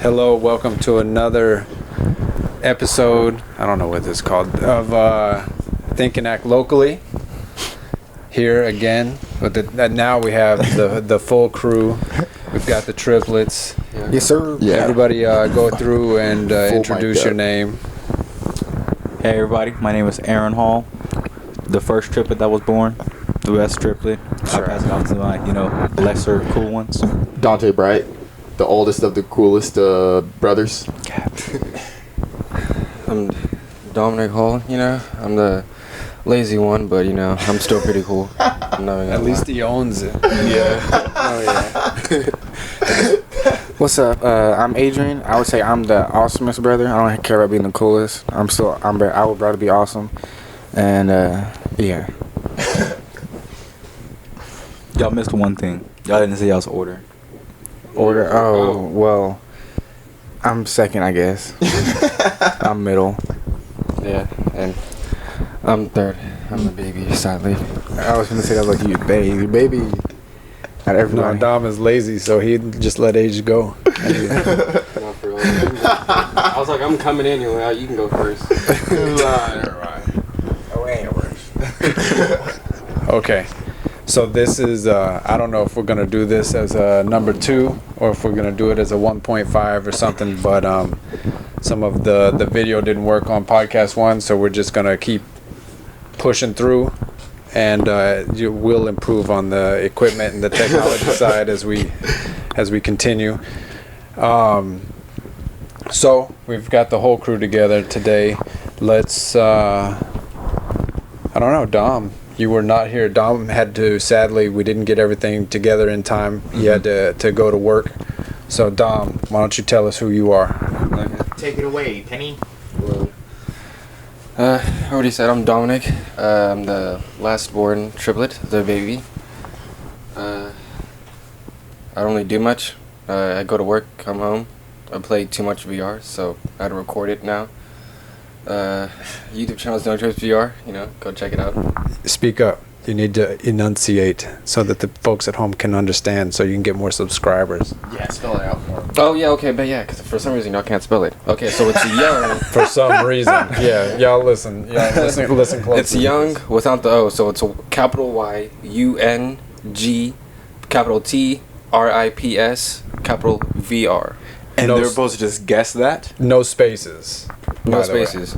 Hello, welcome to another episode, I don't know what this is called, of Think and Act Locally. Here again, but now we have the full crew. We've got the triplets. Yes, sir. Yeah. Everybody go through and introduce your name. Hey everybody, my name is Aaron Hall, the first triplet that was born, the best triplet. I pass it off to my, lesser cool ones. Dante Bright, the oldest of the coolest brothers. I'm Dominic Hall, I'm the lazy one, but I'm still pretty cool. At least he owns it. Yeah. Oh yeah. What's up? I'm Adrian. I would say I'm the awesomest brother. I don't care about being the coolest. I would rather be awesome. And yeah. Y'all missed one thing. Y'all didn't say y'all's order. Order? Oh, well, I'm second, I guess. I'm middle. Yeah, and I'm third. I'm the baby, sadly. I was gonna say that like you, baby. Not No, everybody. Dom is lazy, so he just let Age go. Not for real. I was like, I'm coming anyway. You can go first. Okay, so this is, I don't know if we're going to do this as a number 2 or if we're going to do it as a 1.5 or something, but some of the video didn't work on podcast 1, so we're just going to keep pushing through, and we'll improve on the equipment and the technology side as we continue. So we've got the whole crew together today. Let's, I don't know, Dom. You were not here. Dom had to, sadly, we didn't get everything together in time. He had to go to work. So, Dom, why don't you tell us who you are? Take it away, Penny. Well, I already said I'm Dominic. I'm the last born triplet, the baby. I don't really do much. I go to work, come home. I play too much VR, so I had to record it now. YouTube channel is No Trips VR. Go check it out. Speak up. You need to enunciate so that the folks at home can understand, so you can get more subscribers. Yeah, spell it out for him. Oh yeah, okay, but yeah, because for some reason y'all can't spell it. Okay, so it's young. For some reason. Yeah, y'all listen. Listen closely. It's young without the O, so it's a capital Y, U-N-G, capital T, R-I-P-S, capital VR. And No they're s- supposed to just guess that? No spaces. No by the way. spaces.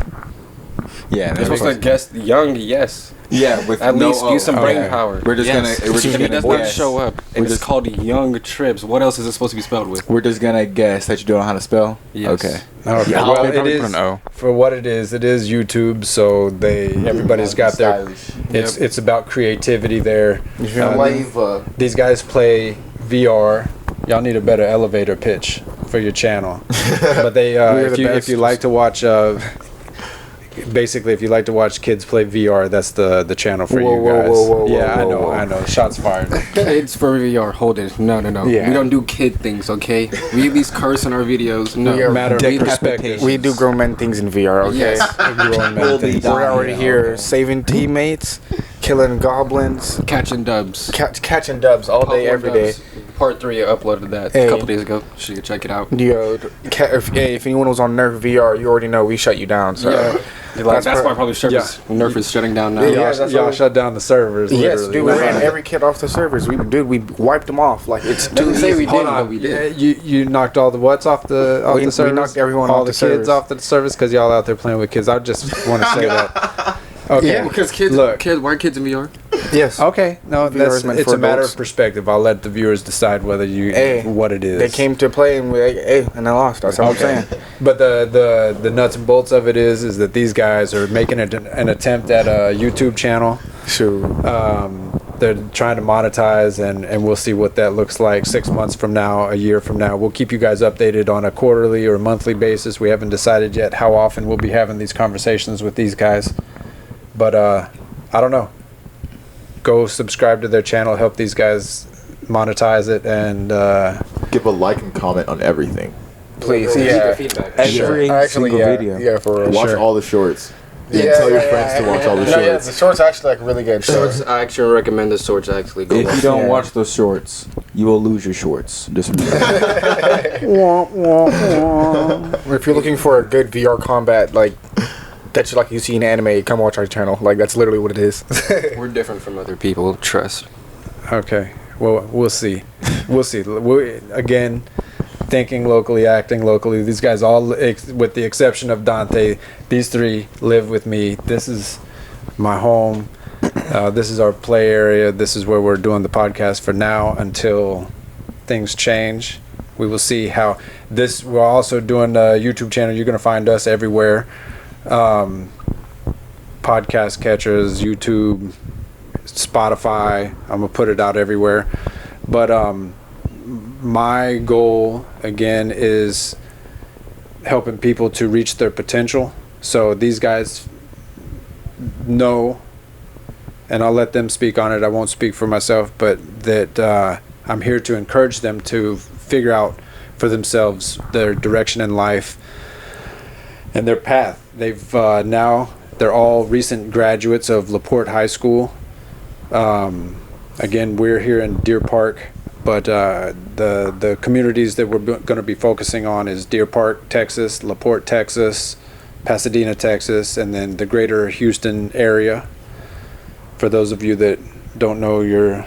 Yeah. You're supposed to guess young, yes. Yeah, with At no least O. use some brain Okay. power. We're just Yes. gonna. We're just If he gonna does not guess. show up, We're and it's just- called Young Trips. What else is it supposed to be spelled with? We're just gonna guess that you don't know how to spell. Yes. Okay. Okay. Yeah, Well, I'll it probably is put an O. for what it is. It is YouTube, so everybody's got their. It's about creativity there. These guys play VR. Y'all need a better elevator pitch for your channel. But they, if you like to watch, basically, if you like to watch kids play VR, that's the channel for you guys. I know. Shots fired. Kids for VR. Hold it. No. Yeah. We don't do kid things, okay? We at least curse in our videos. No. We are Matter of perspective. We do grown men things in VR, okay? Yes. Grown men things. We're already here saving teammates, killing goblins, Catching dubs. catching dubs all day, every day. Part 3, I uploaded that Hey. a couple days ago. So you can check it out. Yo, if anyone was on Nerf VR, you already know we shut you down. So Yeah. That's why probably Nerf is shutting down now. Yeah. that's Y'all what- shut down the servers. Yes, literally. dude, we ran every kid off the servers. We wiped them off. Like it's too Didn't say easy. we Hold did, on. but we did. You knocked all the whats off the We servers? knocked everyone all off the the kids servers. off the service because y'all out there playing with kids. I just want to say that. Okay. Yeah, Because why are kids in VR? Yes. Okay. No, VR is meant it's for a matter adults. of perspective. I'll let the viewers decide whether what it is. They came to play and and they lost. That's all I'm saying. But the nuts and bolts of it is that these guys are making an attempt at a YouTube channel. Shoot. They're trying to monetize, and we'll see what that looks like 6 months from now, a year from now. We'll keep you guys updated on a quarterly or monthly basis. We haven't decided yet how often we'll be having these conversations with these guys. But I don't know. Go subscribe to their channel, help these guys monetize it, and Give a like and comment on everything. Please, Give yeah. feedback. Every Actually, single yeah, video. yeah, for real. Watch Sure. all the shorts. Yeah, tell your friends to watch all the No, yeah, shorts. the shorts are actually like really good. Shorts, I actually recommend the shorts. Actually, go If watch. you don't Yeah. watch the shorts, you will lose your shorts. Just remember. If you're looking for a good VR combat, like that's like you see in anime, come watch our channel. Like that's literally what it is. We're different from other people. Trust. Okay. Well, we'll see. We'll see. Again, thinking locally, acting locally. These guys all, with the exception of Dante, these three live with me. This is my home. This is our play area. This is where we're doing the podcast for now until things change. We will see how this. We're also doing a YouTube channel. You're going to find us everywhere. Podcast catchers, YouTube, Spotify. I'm gonna put it out everywhere. But my goal again is helping people to reach their potential. So these guys know, and I'll let them speak on it. I won't speak for myself, but that I'm here to encourage them to figure out for themselves their direction in life and their path. They've they're all recent graduates of LaPorte High School. Again, we're here in Deer Park, but the communities that we're going to be focusing on is Deer Park, Texas, LaPorte, Texas, Pasadena, Texas, and then the greater Houston area. For those of you that don't know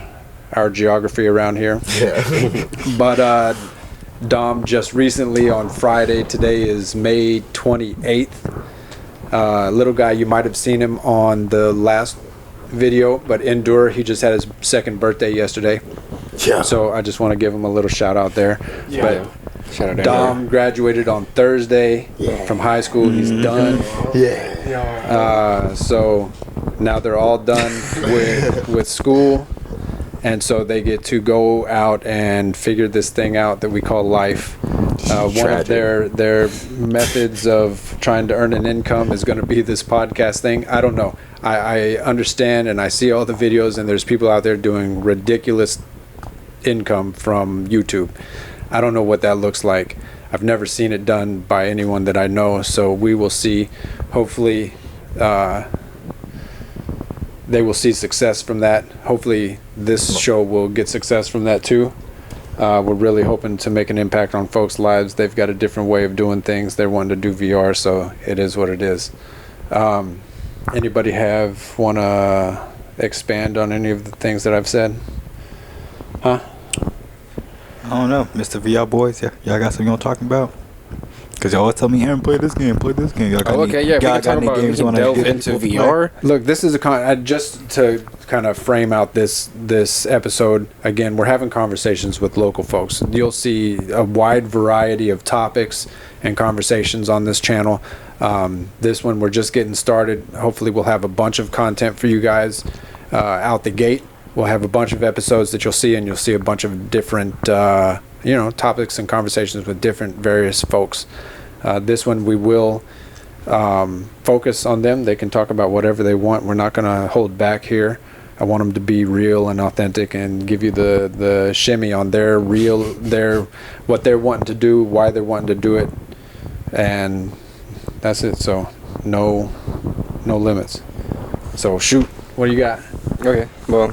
our geography around here. Yeah. But Dom just recently on Friday, today is May 28th. Little guy, you might have seen him on the last video, but Endure, he just had his second birthday yesterday. Yeah. So I just want to give him a little shout out there. Yeah. Shout out to Dom graduated on Thursday from high school. He's done. Yeah. So now they're all done with school. And so they get to go out and figure this thing out that we call life. One of their methods of trying to earn an income is going to be this podcast thing. I don't know. I understand and I see all the videos, and there's people out there doing ridiculous income from YouTube. I don't know what that looks like. I've never seen it done by anyone that I know, so we will see. Hopefully they will see success from that. Hopefully this show will get success from that too. We're really hoping to make an impact on folks' lives. They've got a different way of doing things. They're wanting to do VR, so it is what it is. Anybody want to expand on any of the things that I've said? Huh? I don't know, Mr. VR boys. Yeah, y'all got something y'all talking about? Cause y'all always tell me, Aaron, play this game, play this game. Y'all got Oh, okay, yeah. If we can talk about, we can delve into VR. Look, this is just to kind of frame out this episode. Again, we're having conversations with local folks. You'll see a wide variety of topics and conversations on this channel. This one, we're just getting started. Hopefully, we'll have a bunch of content for you guys out the gate. We'll have a bunch of episodes that you'll see, and you'll see a bunch of different, topics and conversations with different various folks. This one, we will focus on them. They can talk about whatever they want. We're not going to hold back here. I want them to be real and authentic and give you the shimmy on what they're wanting to do, why they're wanting to do it, and that's it. So no limits. So shoot, what do you got? Okay, well,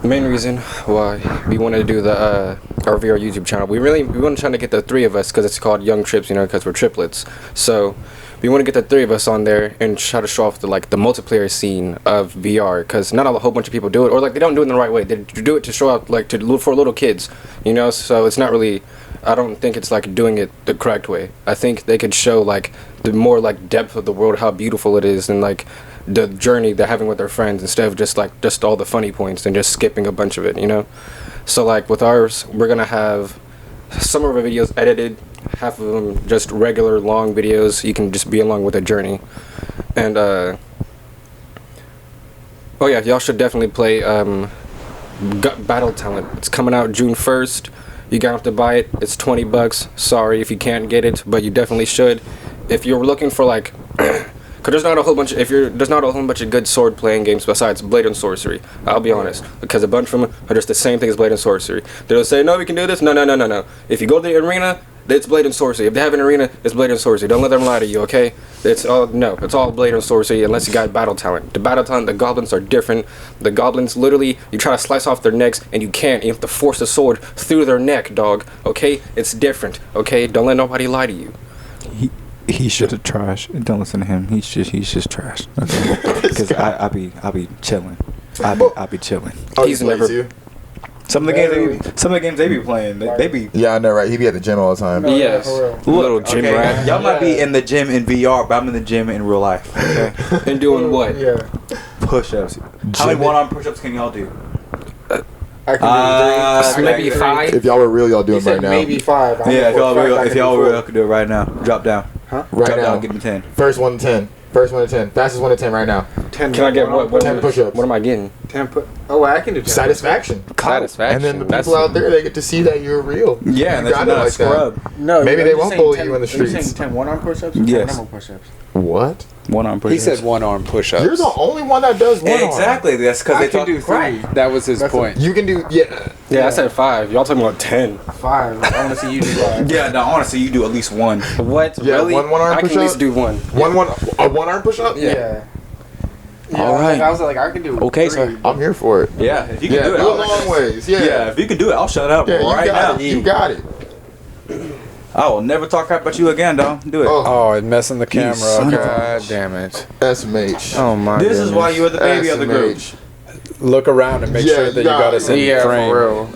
the main reason why we wanted to do the our VR YouTube channel, we want to try to get the three of us, because it's called Young Trips, because we're triplets. So we want to get the three of us on there and try to show off the multiplayer scene of VR, because not a whole bunch of people do it, or they don't do it in the right way. They do it to show out for little kids, So it's not really. I don't think it's doing it the correct way. I think they could show the more depth of the world, how beautiful it is, and the journey they're having with their friends, instead of just all the funny points and just skipping a bunch of it, So with ours, we're gonna have some of our videos edited, half of them just regular long videos. You can just be along with the journey. And y'all should definitely play Battle Talent. It's coming out June 1st. You gotta have to buy it. It's $20. Sorry if you can't get it, but you definitely should. If you're looking for cause there's not a whole bunch of good sword playing games besides Blade and Sorcery. I'll be honest, because a bunch of them are just the same thing as Blade and Sorcery. They'll say, no, we can do this. No. If you go to the arena, it's Blade and Sorcery. If they have an arena, it's Blade and Sorcery. Don't let them lie to you, okay? It's all blade and sorcery unless you got battle talent. The battle talent, the goblins are different. The goblins literally, you try to slice off their necks and you can't. You have to force the sword through their neck, dog. Okay, it's different. Okay, don't let nobody lie to you. He should have trash. Don't listen to him. He's just trash. Okay, because I be chilling. I be chilling. Oh, He's he plays never- you? Some of the games they be playing, they be. Yeah, I know, right? He be at the gym all the time. Yes, little gym Okay, rat. y'all might be in the gym in VR, but I'm in the gym in real life. Okay, And doing what? Yeah. push-ups. How many one-arm push-ups can y'all do? I can do Maybe 5. If y'all were real, y'all do He them right said now. maybe 5. Yeah, if y'all real, could do it right now. Drop down. Right Drop now. down. Give me 10. First 1 to 10. First 1 to 10. Fastest 1 to 10 right now. 10. Can I get what? 10 push-ups. What am I getting? 10 put. Oh, I can do 10. Satisfaction. Satisfaction. And then the That's- people out there, they get to see that you're real. Yeah, You and that's got it not a like that. scrub. No, Maybe are they you won't saying bully 10 you in the Are you streets. saying 10 one-arm push-ups or 10 Yes. normal push-ups? What? One-arm He push-ups. said one-arm push-ups. You're the only one that does one arm. Exactly. That's because I they can talk do 3. That was his point. You can do, yeah. Yeah, I said 5. Y'all talking about 10. 5. I want to see you do 5. Yeah, no, I want to see you do at least one. What? Yeah, really? one arm I can push-up? at least do one. A one arm push up? Yeah. All right. I was like, I can do Okay, 3. sir. I'm here for it. Yeah, if you can Yeah, do do it, it I'll, long ways. Yeah. yeah, if you can do it, I'll shut up Yeah, you right got now. it. You got it. I will never talk crap about you again, dog. Do it. Oh, Oh, it's messing the camera son up. of a- God damn it. SMH. Oh my This is why you are the baby of the group. SMH. Look around and make Yeah, sure that you you got got it. us in Yeah, frame. for real.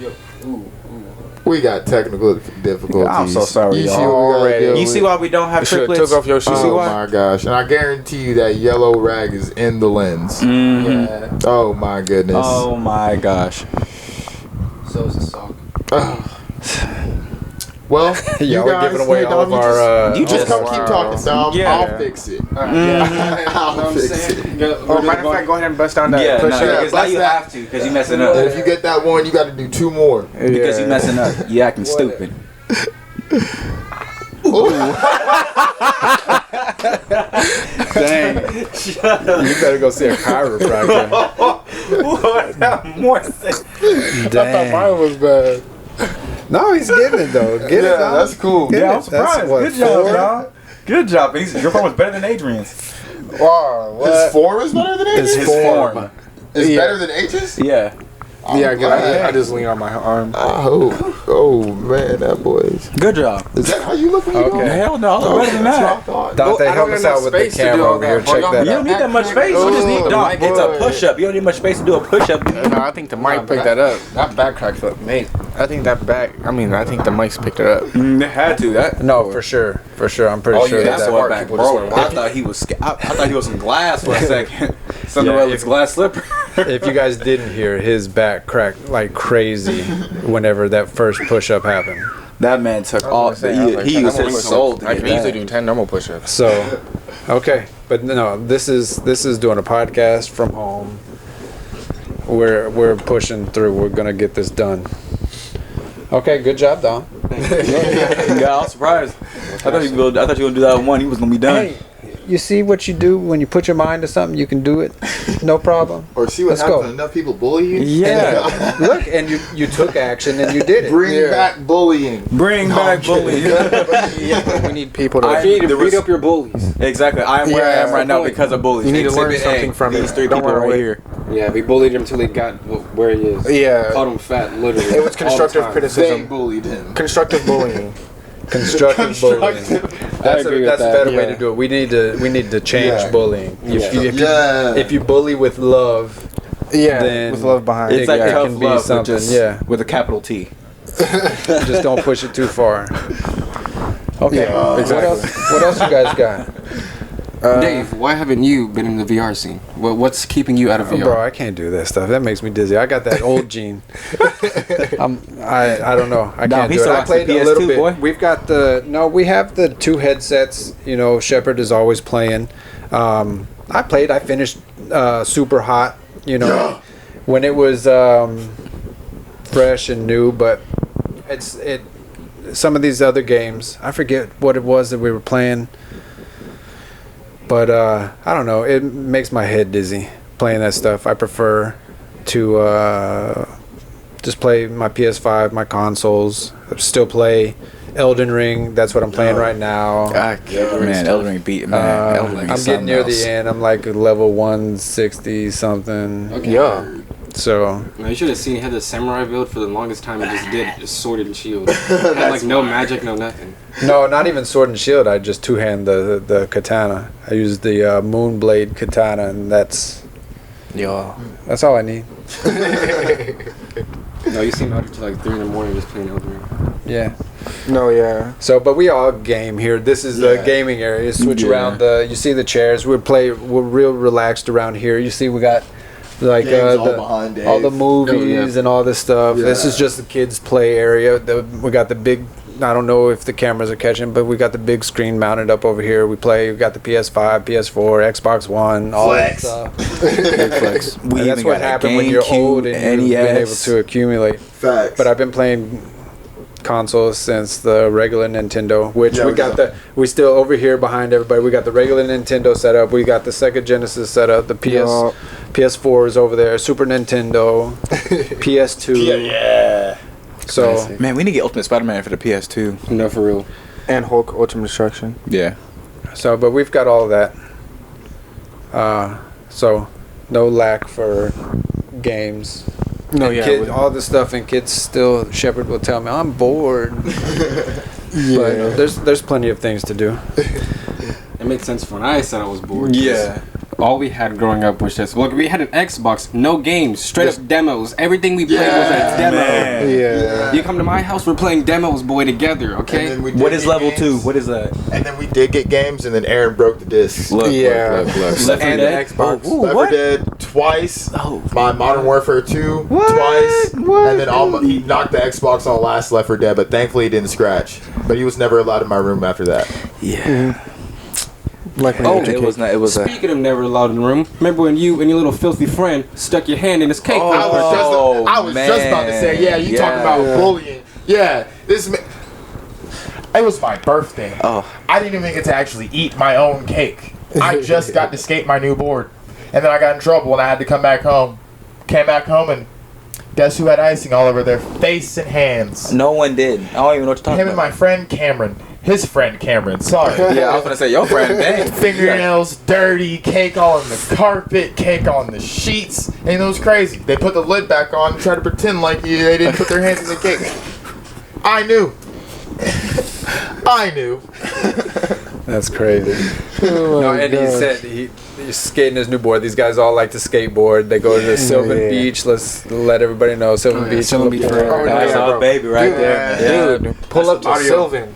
We got technical difficulties. I'm so sorry, You see y'all. what we gotta Already. deal You see with? why we don't have You should've triplets? took off your shoes. You see Oh why? my gosh. And I guarantee you that yellow rag is in the lens. Mhm. Yeah. Oh my goodness. Oh my gosh. So is the sock. Well, you Yeah, we're guys, giving away hey, all Dom, of our. you just come wow. keep talking, Dom. Yeah. I'll fix it. Mm-hmm. I'll fix it. Oh, matter of fact, go ahead and bust down that Yeah, no, push-up. Yeah, because now bust you that. have to, because you messing up. And if you get that one, you got to do 2 more. Because you messing up. You acting stupid. Dang. You better go see a chiropractor. More Dang. Mine was bad. No, he's getting it though. Get it, Yeah, dog. that's cool. Get Yeah, it. I'm surprised. That's what, Good job, 4? y'all. Good job. Your phone was better than Adrian's. Wow, His what? form is better than H's? His form. Is Yeah. better than H's? Yeah. Yeah, glad. I just lean on my arm. I hope. Oh, man, that boy's. Good job. Is that how you look when you Okay. go? Hell no, I look Oh, better than that's what I that. thought. Dante, I don't help got us enough out with the space to do camera all over that, here. bro. Check Y'all that You out. don't need that much space. You just need Oh, It's a boy. push-up. You don't need much space to do a push-up. No, I think the mic picked that up. That back crack felt amazing. I think the mics picked it up. They had to. That. No, for sure. For sure. I'm pretty Oh sure yeah, that. that's what back, bro. I thought he was. I thought he was some glass for a second. Cinderella's glass slipper. If you guys didn't hear, his back cracked like crazy whenever that first push-up happened. That man took all. He used his soul to I get can easily that. do 10 normal push-ups. So, okay, but no, this is doing a podcast from home. We're pushing through. We're gonna get this done. Okay, good job, Dom. Yeah, I was surprised. I thought you were gonna do that one. He was gonna be done. Hey, you see what you do when you put your mind to something, you can do it, no problem. Or see what Let's happens go. when enough people bully you? Yeah, look, and you took action and you did it. Bring back bullying. Bring back bullying. We need people to. I- You need to there beat was- up your bullies. Exactly. I am where I am right now because of bullies. You need to learn Exhibit A, something from these it. 3 Don't people run right away. here. Yeah, we bullied him until he got where he is. Yeah. Called him fat, literally. It was all the constructive time. They criticism. bullied him. Constructive bullying. Constructive bullying. That's agree with that's a that. better way Yeah. to do it. We need to change Yeah. bullying. Yeah. If you bully with love, Yeah, Then with love behind It's it. like yeah. tough can be love, with something, just yeah. with a capital T. just don't push it too far. Okay. Yeah, exactly. What else you guys got? Dave, why haven't you been in the VR scene? What's keeping you out of VR? Bro, I can't do that stuff. That makes me dizzy. I got that old gene. I don't know. I No, can't he do it. still I likes the played a little PS2, bit. boy. We've got we have the 2 headsets. You know, Shepard is always playing. I finished Super Hot. You know, when it was fresh and new, but some of these other games, I forget what it was that we were playing. But I don't know. It makes my head dizzy playing that stuff. I prefer to just play my PS5, my consoles. Still play Elden Ring. That's what I'm playing right now. Man, Elden Ring beat man. Elden Ring I'm is getting near something the else. end. I'm like level 160 something. Okay. Yeah. So No, you should have seen he had the samurai build for the longest time. He just did just sword and shield. Had like no magic, no nothing. no, not even sword and shield. I just two-hand the katana. I use the Moonblade katana, and that's all I need. No, you seem up to like 3 in the morning just playing Elden Ring. Yeah. No, yeah. So, but we all game here. This is the gaming area. Switch around the. You see the chairs. We're real relaxed around here. You see, we got like Games all behind Dave. all the movies and all this stuff. Yeah. This is just the kids' play area. We got the big. I don't know if the cameras are catching, but we got the big screen mounted up over here. We play. We got the PS5, PS4, Xbox One, all that stuff. Flex. And that's what happened when you're old and you've been able to accumulate. Facts. But I've been playing consoles since the regular Nintendo, which we still over here behind everybody. We got the regular Nintendo set up. We got the Sega Genesis set up. The PS4 is over there. Super Nintendo, PS2. Yeah. So Man, we need to get Ultimate Spider-Man for the PS2. No, for real. And Hulk Ultimate Destruction. Yeah. but we've got all of that. So no lack for games. No, And yeah. all the stuff, and kids still. Shepard will tell me I'm bored. But there's plenty of things to do. It makes sense when I said I was bored. Yeah. All we had growing up was just look. We had an Xbox, no games, straight up demos. Everything we played was a demo. Man. Yeah. You come to my house, we're playing demos, boy, together. Okay. And then we did What is get level games, 2? What is that? And then we did get games, and then Aaron broke the discs. Look, Yeah. look. Left 4 And Dead? the Xbox. Ooh, Left 4 Dead twice. Oh. My Modern Warfare 2 twice. And then he knocked the Xbox on the last Left 4 Dead, but thankfully he didn't scratch. But he was never allowed in my room after that. Yeah. Like when Oh, you were a it kid. was not. It was a. Speaking of never allowed in the room, remember when you and your little filthy friend stuck your hand in his cake? Oh. I was just about to say, yeah, you talking about bullying. Yeah, it was my birthday. Oh. I didn't even get to actually eat my own cake. I just got to skate my new board. And then I got in trouble and I had to come back home. Came back home and guess who had icing all over their face and hands? No one did. I don't even know what you're talking Him and about. my friend Cameron. His friend Cameron, sorry. Yeah, I was gonna say your friend. Dang. Fingernails dirty, cake all on the carpet, cake on the sheets, and it was crazy. They put the lid back on and tried to pretend like they didn't put their hands in the cake. I knew. I knew. That's crazy. No, and he said he's skating his new board. These guys all like to skateboard. They go to the Sylvan Beach. Let's let everybody know Sylvan Beach. Sylvan Beach forever. That's our baby right there. Dude, pull up to Sylvan.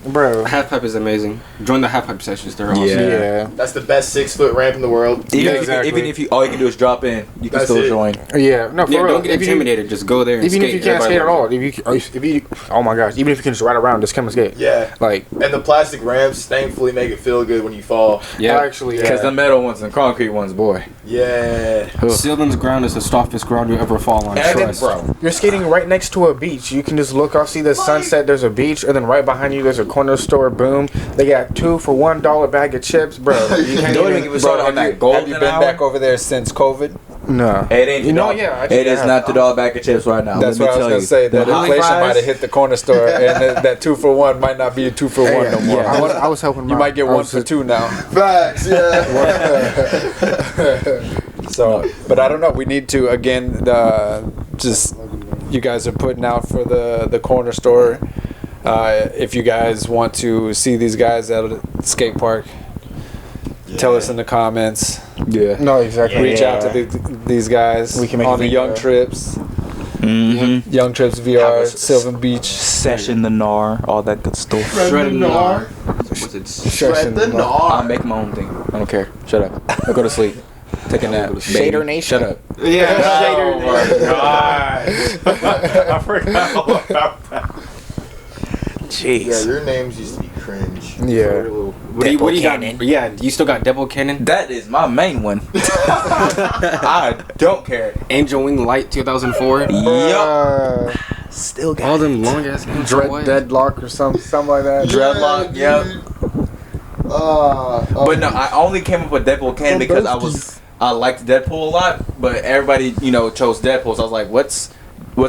Bro. Half pipe is amazing. Join the half pipe sessions. They're awesome. Yeah. That's the best 6-foot ramp in the world. Even if you all you can do is drop in, you can That's still it. join. Yeah. No, for Yeah, real. don't get If you- intimidated. Just go there and Even skate. if you can't Everybody skate at all, loves if you, oh my gosh, even if you can just ride around, just come and skate. Yeah. Like, And the plastic ramps thankfully make it feel good when you fall. it. Yeah. actually, Because the metal ones and concrete ones, boy. Yeah. Sylvan's ground is the softest ground you'll ever fall on. Trust. bro. you're skating right next to a beach. You can just look off, see the sunset. There's a beach, and then right behind you, there's a corner store. Boom! They got 2 for $1 bag of chips, bro. You can't Don't even even give a shot on that golden Have you been hour. back over there since COVID? No. It ain't. You know, dog. yeah, actually It is I not have. the dollar bag of chips right now. That's Let what me I was tell gonna you. say. That The hot inflation fries- might have hit the corner store, and that 2 for 1 might not be a 2 for 1 no more. Yeah, I was helping. You might get 1 for 2 now. Facts, yeah. So, but I don't know. We need to again. Just you guys are putting out for the corner store. If you guys want to see these guys at a skate park, tell us in the comments. Yeah. No, exactly. Reach out to these guys We can make on a the video. Young Trips. Mm-hmm. Young Trips VR, was- Sylvan Beach. Session the gnar, all that good stuff. Shred and Gnar. What's it? Shred the I'll gnar. make my own thing. I don't care. Shut up. I'll go to sleep. Take a nap. Shader baby. Nation. Shut up. Yeah. I forgot all about that. Yeah, Jeez. your names used to be cringe. Yeah. What do you got? Yeah, you still got Devil Cannon? That is my main one. I don't care. Angel Wing Light 2004? Yup. Still got All them long ass games. Dread What? Deadlock or something like that. Dreadlock, yep. But no, I only came up with Deadpool Cannon because I liked Deadpool a lot, but everybody, chose Deadpool, so I was like, what's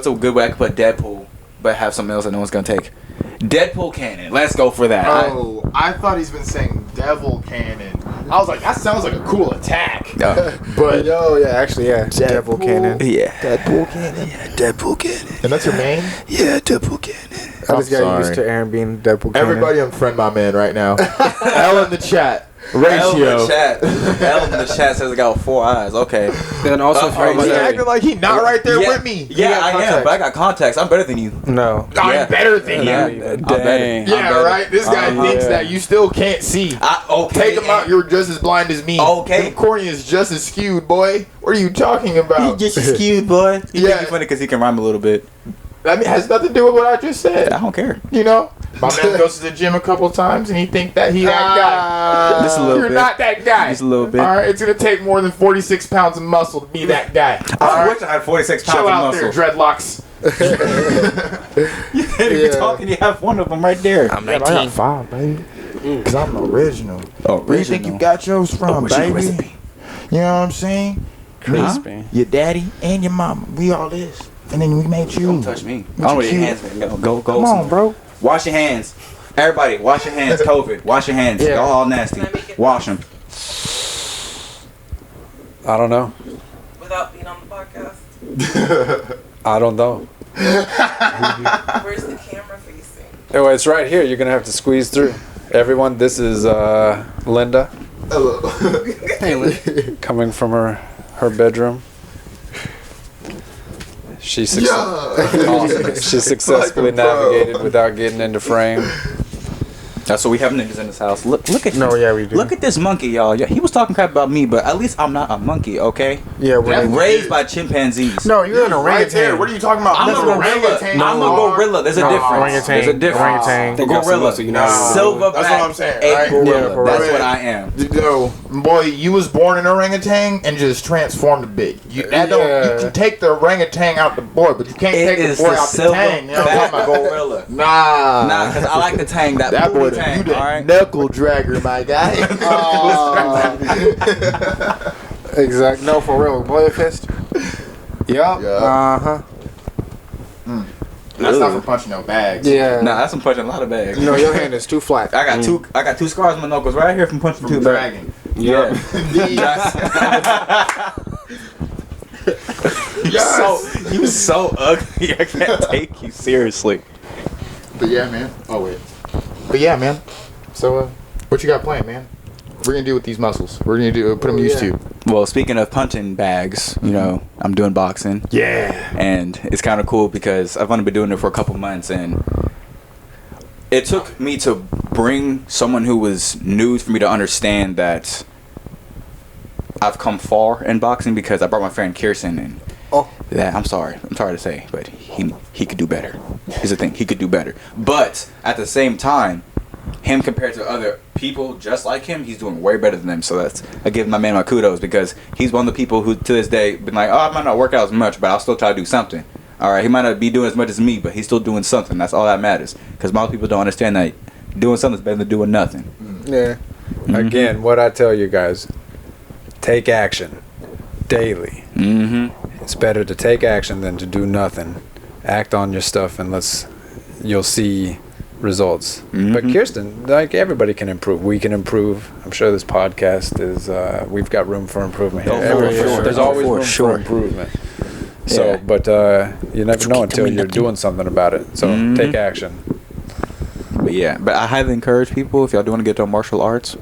a good way I could put Deadpool, but have something else that no one's gonna take? Deadpool cannon. Let's go for that. Oh, I thought he's been saying devil cannon. I was like, that sounds like a cool attack. But actually, Deadpool cannon. Yeah. Deadpool cannon. Yeah, Deadpool cannon. And that's your main? Yeah, Deadpool cannon. I just got sorry. used to Aaron being Deadpool cannon. Everybody unfriend my man right now. L in the chat. L in the Ratio. chat. L in the chat says I got 4 eyes. Okay. Then also, if alright, you're He so- acting like he not right there with me. Yeah, got I am, contacts. but I got contacts. I'm better than you. no. I'm Yeah. better than Yeah, you. I'm better. Dang. Yeah, I'm better. right? This guy thinks yeah. that you still can't see. Okay. Take him out, you're just as blind as me. Okay. Your cornea is just as skewed, boy. What are you talking about? He just skewed, boy. He Yeah. think he's funny because he can rhyme a little bit. That has nothing to do with what I just said. I don't care. You know? My man goes to the gym a couple times and he think that he that guy. Just a little You're bit. not that guy. Just a little bit. Alright, it's gonna take more than 46 pounds of muscle to be that guy. I Alright? wish I had 46 pounds Chill of out muscle. there, dreadlocks. You can't even talk and you have one of them right there. I'm 19. I got 5, baby. Cause I'm original. Oh, Where you think you got yours from, Original baby? recipe. You know what I'm saying? Crispy. Your daddy and your mama. We all this. And then we made you. Don't touch me. I don't know where your hands man. Go. Come on, bro. Wash your hands. Everybody, wash your hands. COVID. Wash your hands. Yeah. Y'all all nasty. Wash them. I don't know. Without being on the podcast? I don't know. Where's the camera facing? Oh, it's right here. You're gonna have to squeeze through. Everyone, this is Linda Hey, Lynn. coming from her bedroom. She successfully navigated without getting into frame. That's what we have niggas in this house. Look at No, yeah, we do. Look at this monkey, y'all. Yeah, he was talking crap about me, but at least I'm not a monkey, okay? Yeah, I'm we're raised by chimpanzees. No, you're an Right there. orangutan. What are you talking about? I'm That's a an gorilla. orangutan. I'm a gorilla. There's a No, difference. orangutan. There's a difference. Orangutan. A gorilla. So you know. Silverback. That's what I'm saying, A right? gorilla. Yeah, for That's real. what I am. Yo, boy, you was born an orangutan and just transformed a bit. You Yeah. can take the orangutan out the boy, but you can't It take is the boy the out the tang. You know what I'm silverback talking about? gorilla. Nah. Nah, because I like the tang, that That boy, booty tang, you the alright? knuckle dragger, my guy. Exact. No, for real. Boy fist. Yup. Yeah. That's not for punching no bags. Yeah. Nah, that's from punching a lot of bags. No, your hand is too flat. I got two scars on my knuckles right here from punching two From bags. dragging. Yeah. You so ugly. I can't take you seriously. But yeah, man. Oh wait. But yeah, man. So, what you got planned, man? We're gonna do with these muscles. We're gonna do put them used to. Well, speaking of punching bags, you know, I'm doing boxing. Yeah. And it's kind of cool because I've only been doing it for a couple months, and it took me to bring someone who was new for me to understand that I've come far in boxing, because I brought my friend Kirsten, and that I'm sorry to say, but he could do better. Here's the thing, he could do better. But at the same time, him compared to other people just like him, he's doing way better than them. So I give my man my kudos, because he's one of the people who to this day been like, oh, I might not work out as much, but I'll still try to do something. All right, he might not be doing as much as me, but he's still doing something. That's all that matters, because most people don't understand that doing something is better than doing nothing. Yeah. Again, what I tell you guys, take action daily. Mm-hmm. It's better to take action than to do nothing. Act on your stuff, and you'll see results. But Mhm. Kirsten, like, everybody can improve. We can improve. I'm sure this podcast is we've got room for improvement here. Oh, for sure. There's Oh, always for room sure. for improvement. So, Yeah. but you never know until you're doing something about it. So Mhm. take action. But yeah, but I highly encourage people, if y'all do want to get to martial arts,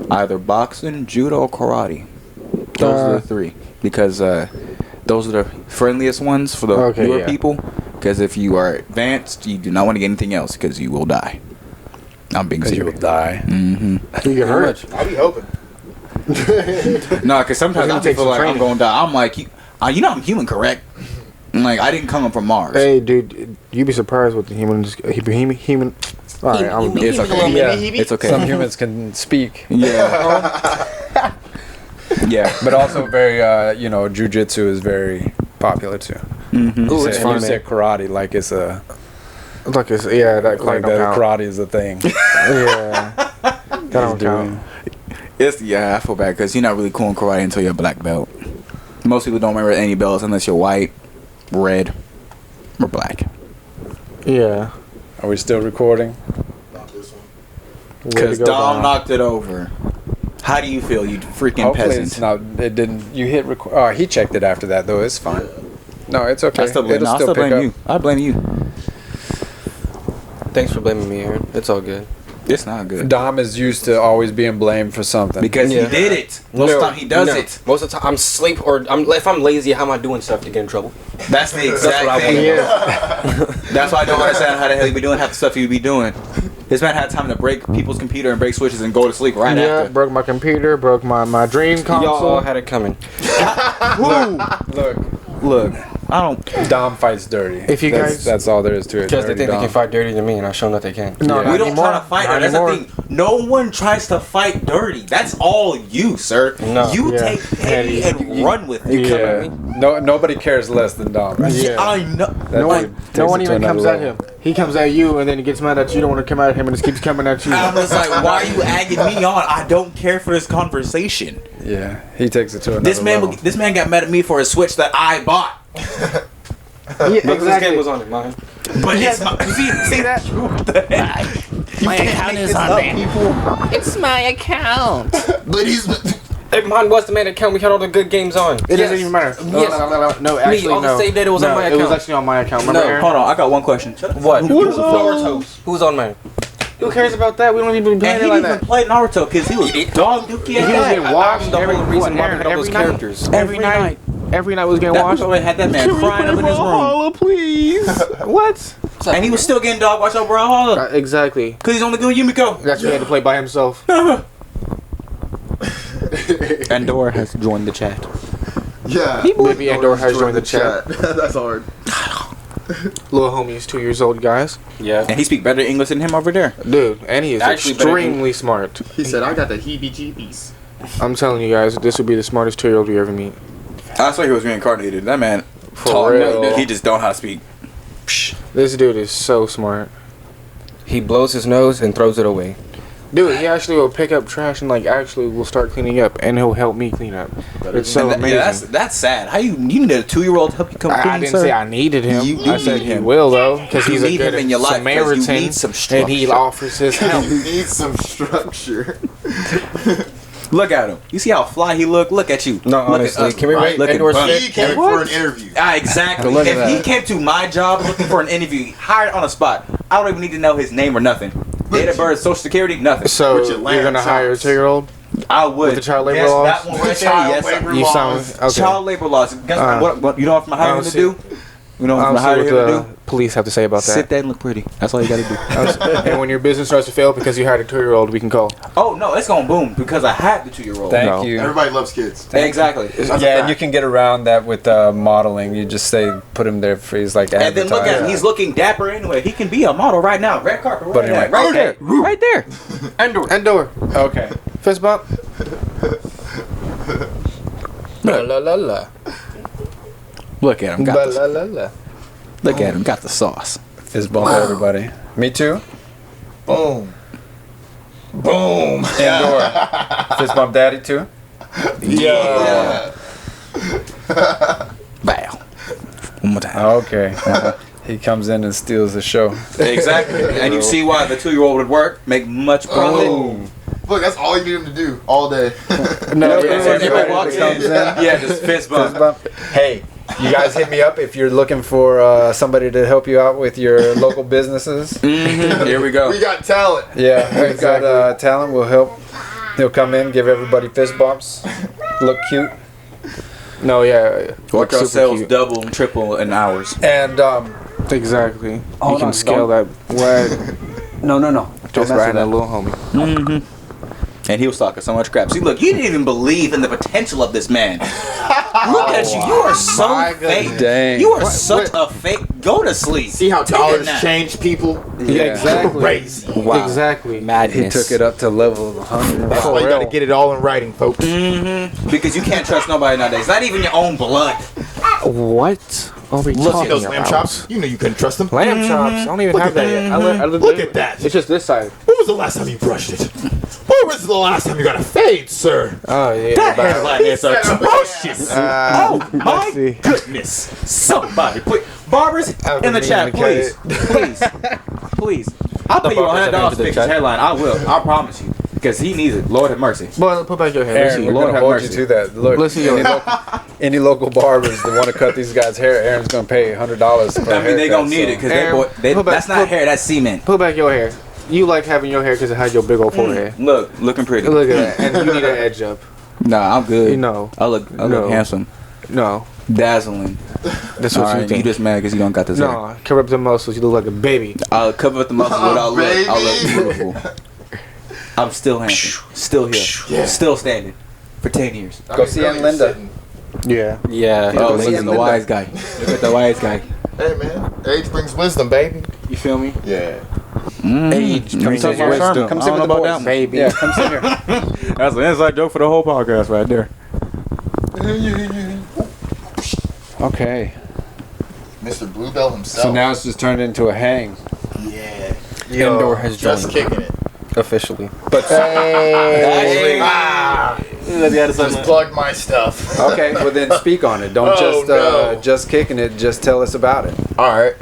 either boxing, judo, or karate. Those are the three, because those are the friendliest ones for the newer people. Because if you are advanced, you do not want to get anything else, because you will die. I'm being Because you will serious. die. Mm-hmm. You get hurt. I'll be hoping. No, because sometimes It's gonna I take feel some like I'm training. going to die. I'm like, you know I'm human, correct? I'm like, I didn't come from Mars. Hey, dude, you'd be surprised what the human. All right, It's okay. Yeah. It's okay. Some humans can speak, Yeah. Yeah. but also very, jujitsu is very popular too. Mm-hmm. Ooh, You it's said- fun, you man. said karate like it's a Like it's that like don't that count. karate is a thing. Yeah, that don't count. I feel bad because you're not really cool in karate until you're a black belt. Most people don't remember any belts unless you're white, red, or black. Yeah. Are we still recording? Not this one. Because Dom knocked it over. How do you feel, you freaking Hopefully it's peasant? not. It didn't. You hit record. Oh, he checked it after that though. It's fine. No, it's okay. I still blame, It'll no, I still pick blame up. you. I blame you. Thanks for blaming me, Aaron. It's all good. It's not good. Dom is used to always being blamed for something. Because Yeah. he did it. Most of the time he does it. Most of the time I'm asleep or if I'm lazy, how am I doing stuff to get in trouble? That's the exact what I thing. wanna That's why I don't understand how the hell you be doing half the stuff you be doing. This man had time to break people's computer and break switches and go to sleep right Yeah, after. broke my computer, broke my dream Y'all all console. had it coming. Look, I don't. Dom fights dirty. If you guys- that's all there is to it. Because they Dirty think they Dom. can fight dirtier than me, and I show them that they can. No, Yeah. We not don't anymore. try to fight Not her. That's anymore. the thing. No one tries to fight dirty. That's all you, sir. No. You Yeah. take petty and run with it. Yeah. No, nobody cares less than Dom. Yeah. I know. That No one, dude takes no one it to even another comes at level. him. He comes at you, and then he gets mad at you. You don't want to come at him, and just keeps coming at you. I was like, why are you egging me on? I don't care for this conversation. Yeah, he takes it to another This level. man got mad at me for a switch that I bought. Yeah, But this game was on it, mine. But it's my, see that? What the heck? My account is on there. It's my account. But he's. If mine was the main account, we had all the good games on. It doesn't even matter. Yes. No, actually, all the no. save data was on No, my It was account. actually on my account. Remember, No, Aaron? Hold on, I got one question. What? Who's Who's on mine? Who cares about that? We don't even play And it he like didn't even that. play Naruto because he was dog dookie at He was that. getting washed I'm the every whole reason why we Aaron, had all those every night. characters. Every night. Every night was getting That washed. was had that man crying up in his room. Please. What? And he was still getting dog watch over Brawlhalla. Exactly. Because he's only doing Yumiko. That's what he had to play by himself. Andor has joined the chat. Yeah. Maybe Andor has joined the chat. That's hard. Little homie's 2 years old, guys. Yeah. And he speak better English than him over there. Dude, and he is Actually, better extremely smart. He said, I got the heebie-jeebies. I'm telling you guys, this would be the smartest 2-year-old we ever meet. I swear he was reincarnated. That man, For real. he just don't know how to speak. This dude is so smart. He blows his nose and throws it away. Dude, he actually will pick up trash and like actually will start cleaning up, and he'll help me clean up. It's so And amazing. yeah, that's sad. How you need a 2-year-old to help you come clean, I didn't sir? say I needed him. You do I said need he him. will though, because You he's a need good him in your life 'cause you Samaritan, need some and he structure. offers his help. You need some structure. Look at him. You see how fly he look? Look at you. No, Look honestly. at us. Can we rate Look at Andor's Bunny. shit? He came for an interview. Ah, exactly. Look at If he that. came to my job looking for an interview, hired on a spot, I don't even need to know his name or nothing. Date of birth, social security, nothing. So With your you're gonna lamb hire a chops. 2-year-old I would. with the child labor yes, laws? that one right there. Child Yes, labor You laws. sound okay. Child labor laws. Guess what you know what I'm hiring him to see- do? You know what I'm I'll see hiring what him to the do? police have to say about Sit that. there and look pretty. That's all you gotta do. And when your business starts to fail because you hired a 2-year-old, we can call. Oh no, it's gonna boom because I had the 2-year-old. Thank No. you. Everybody loves kids. Exactly. Yeah, and you can get around that with modeling. You just say put him there for he's like And then look at him. advertising. He's looking dapper anyway. He can be a model right now. Red carpet. Right, But anyway, right okay. there. Right there. Endor. Okay. Fist bump. La la la la. Look at him. Got La the, la la la. look at him. Got the sauce. Fist bump everybody. Me too. Boom. Boom. Andor. Fist bump daddy too. Yeah. Bow. One more time. Okay. He comes in and steals the show. Exactly. And you see why the 2-year-old would work. Make much profit. Oh. Look, that's all you need him to do all day. No, Yeah, yeah, everybody yeah, walks yeah. in. Yeah, just fist bump. Fist bump. Hey, you guys hit me up if you're looking for somebody to help you out with your local businesses. Mhm. Here we go. We got talent. Yeah, we've got talent. We'll help. He'll come in, give everybody fist bumps, look cute, No, yeah. Work super ourselves cute. double and triple in hours. and Exactly. Hold You can on, scale that right no, just right in that little homie. Mm-hmm. And he was talking so much crap. See, look, you didn't even believe in the potential of this man. Look at you. You are so my fake. goodness. Dang. You are such a fake. Go to sleep. See how Take a dollars nap. change people? Yeah. Exactly. Crazy. Wow. Exactly. He Madness. took it up to level 100. That's why you real. gotta get it all in writing, folks. Mm-hmm. Because you can't trust nobody nowadays. Not even your own blood. What are we Look talking at those about? lamb chops. You know you couldn't trust them. Lamb chops. I don't even Look have at that that. yet. Look at that. It's just this side. When was the last time you brushed it? When was the last time you got a fade, sir? Oh yeah. That about- hairline is atrocious. Oh my see. goodness. Somebody put Barbers in the chat, please. Please. I'll pay you $100 to fix his hairline. I will. I promise you. Because he needs it. Lord have mercy. Boy, put back your hair. Aaron, we're Lord gonna have hold mercy. you to that. Look, Listen, any local barbers that want to cut these guys' hair, Aaron's gonna pay $100 for a I mean, they haircut, gonna need it because Aaron, that's not hair, that's cement. Pull back your hair. You like having your hair because it has your big old forehead. Look, looking pretty. Look at that. And you need an edge up. Nah, I'm good. You know. I look No. handsome. No. Dazzling. That's what All you right, think. you just mad because you don't got this hair. No, cover up the muscles. You look like a baby. I'll cover up the muscles without look. baby. I look beautiful. I'm still handsome. Still here. Yeah. Still standing. For 10 years. Go see Aunt Linda. Yeah. Yeah. Oh, see look at Aunt the Linda. wise guy. Look at the wise guy. Hey man, age brings wisdom, baby. You feel me? Yeah. Age Come brings sit with wisdom. Come I sit don't with know the about boys. that one. Baby. Yeah, come sit here. That's an inside joke for the whole podcast right there. Okay. Mr. Bluebell himself. So now it's just turned into a hang. Yeah. Indoor has Just joined kicking it. officially. But Actually, just plug my stuff. okay, well then speak on it. Don't Oh, no. just kicking it. Just tell us about it. All right.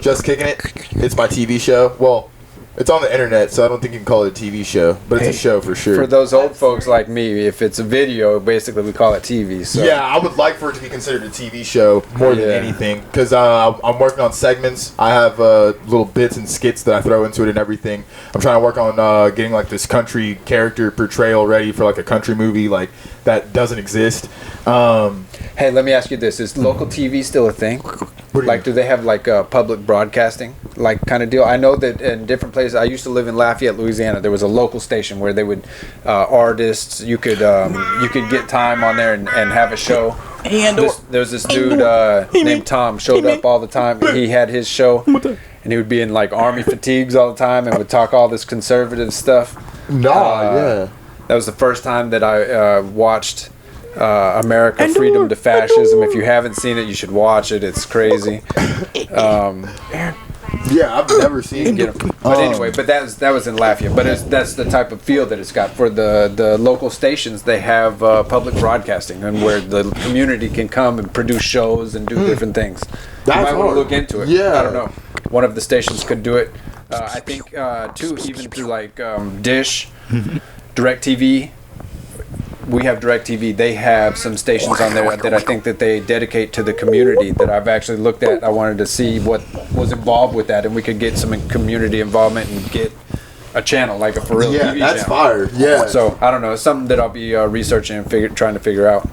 Just kicking it. It's my TV show. Well, it's on the internet, so I don't think you can call it a TV show, but it's a show for sure. For those old folks like me, if it's a video, basically we call it TV. So Yeah, I would like for it to be considered a TV show more than Yeah. anything, because I'm working on segments. I have little bits and skits that I throw into it and everything. I'm trying to work on getting like this country character portrayal ready for like a country movie like that doesn't exist. Hey, let me ask you this: is local TV still a thing? do you Like, do they have like public broadcasting, like kind of deal? I know that in different places. I used to live in Lafayette, Louisiana. There was a local station where they would artists. You could get time on there and have a show. There's this dude named Tom showed up all the time. He had his show, and he would be in like army fatigues all the time and would talk all this conservative stuff. yeah. That was the first time that I watched America Freedom to Fascism. If you haven't seen it, you should watch it. It's crazy. Yeah, I've never seen Get 'em. But anyway, but that was in Lafayette. But that's the type of feel that it's got. For the local stations, they have public broadcasting, and where the community can come and produce shows and do different things. That's you might want hard. to look into it. Yeah. I don't know. One of the stations could do it. I think too, even through like Dish, DirecTV. We have DirecTV. They have some stations on there that I think that they dedicate to the community that I've actually looked at. I wanted to see what was involved with that, and we could get some community involvement and get a channel like a for real Yeah, TV that's channel. fire. Yeah. So I don't know. It's something that I'll be researching and trying to figure out.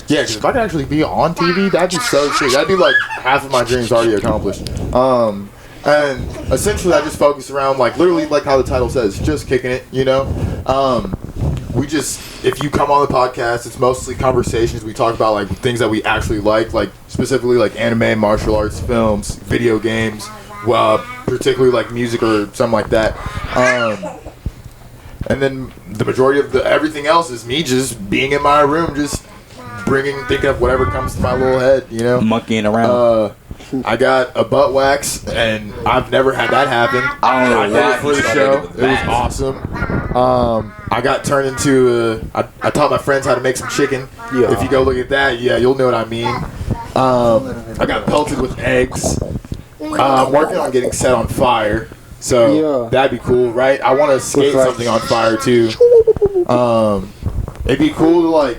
Yeah, because if I could actually be on TV, that'd be so sick. That'd be like half of my dreams already accomplished. And essentially, I just focus around like literally like how the title says, just kicking it. You know, if you come on the podcast, it's mostly conversations. We talk about like things that we actually like specifically like anime, martial arts, films, video games, well, particularly like music or something like that. And then the majority of everything else is me just being in my room, just thinking of whatever comes to my little head, you know? Monkeying around. I got a butt wax, and I've never had that happen. I don't know I did why it for he the started show. with It was that. awesome. I got turned into I taught my friends how to make some chicken. Yeah. If you go look at that, yeah, you'll know what I mean. I got pelted with eggs. I'm working on getting set on fire. So Yeah. that'd be cool, right? I want to skate like- something on fire too. It'd be cool to like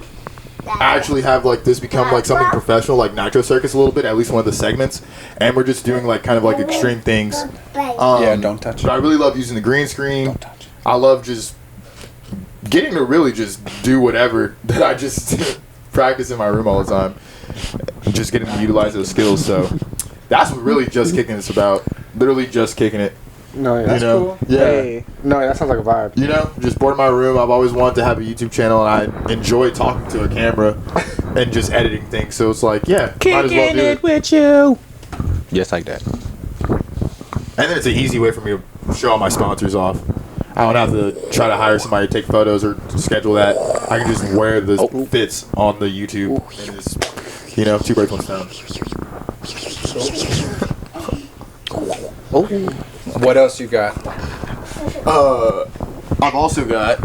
actually have like this become like something professional, like Nitro Circus a little bit, at least one of the segments, and we're just doing like kind of like extreme things. Yeah, don't touch But I it. really love using the green screen. Don't touch it. I love just getting to really just do whatever that I just practice in my room all the time. Just getting to utilize those skills. So that's what really just kicking it's about. Literally just kicking it. No, yeah. You know? Yeah. Hey. No, that sounds like a vibe. You know, just bored in my room. I've always wanted to have a YouTube channel, and I enjoy talking to a camera and just editing things. So it's like, yeah, might as well do it. with you. Just like that. And then it's an easy way for me to show all my sponsors off. I don't have to try to hire somebody to take photos or schedule that. I can just wear the fits on the YouTube and just, you know, two birds, one stone. What else you got? I've also got.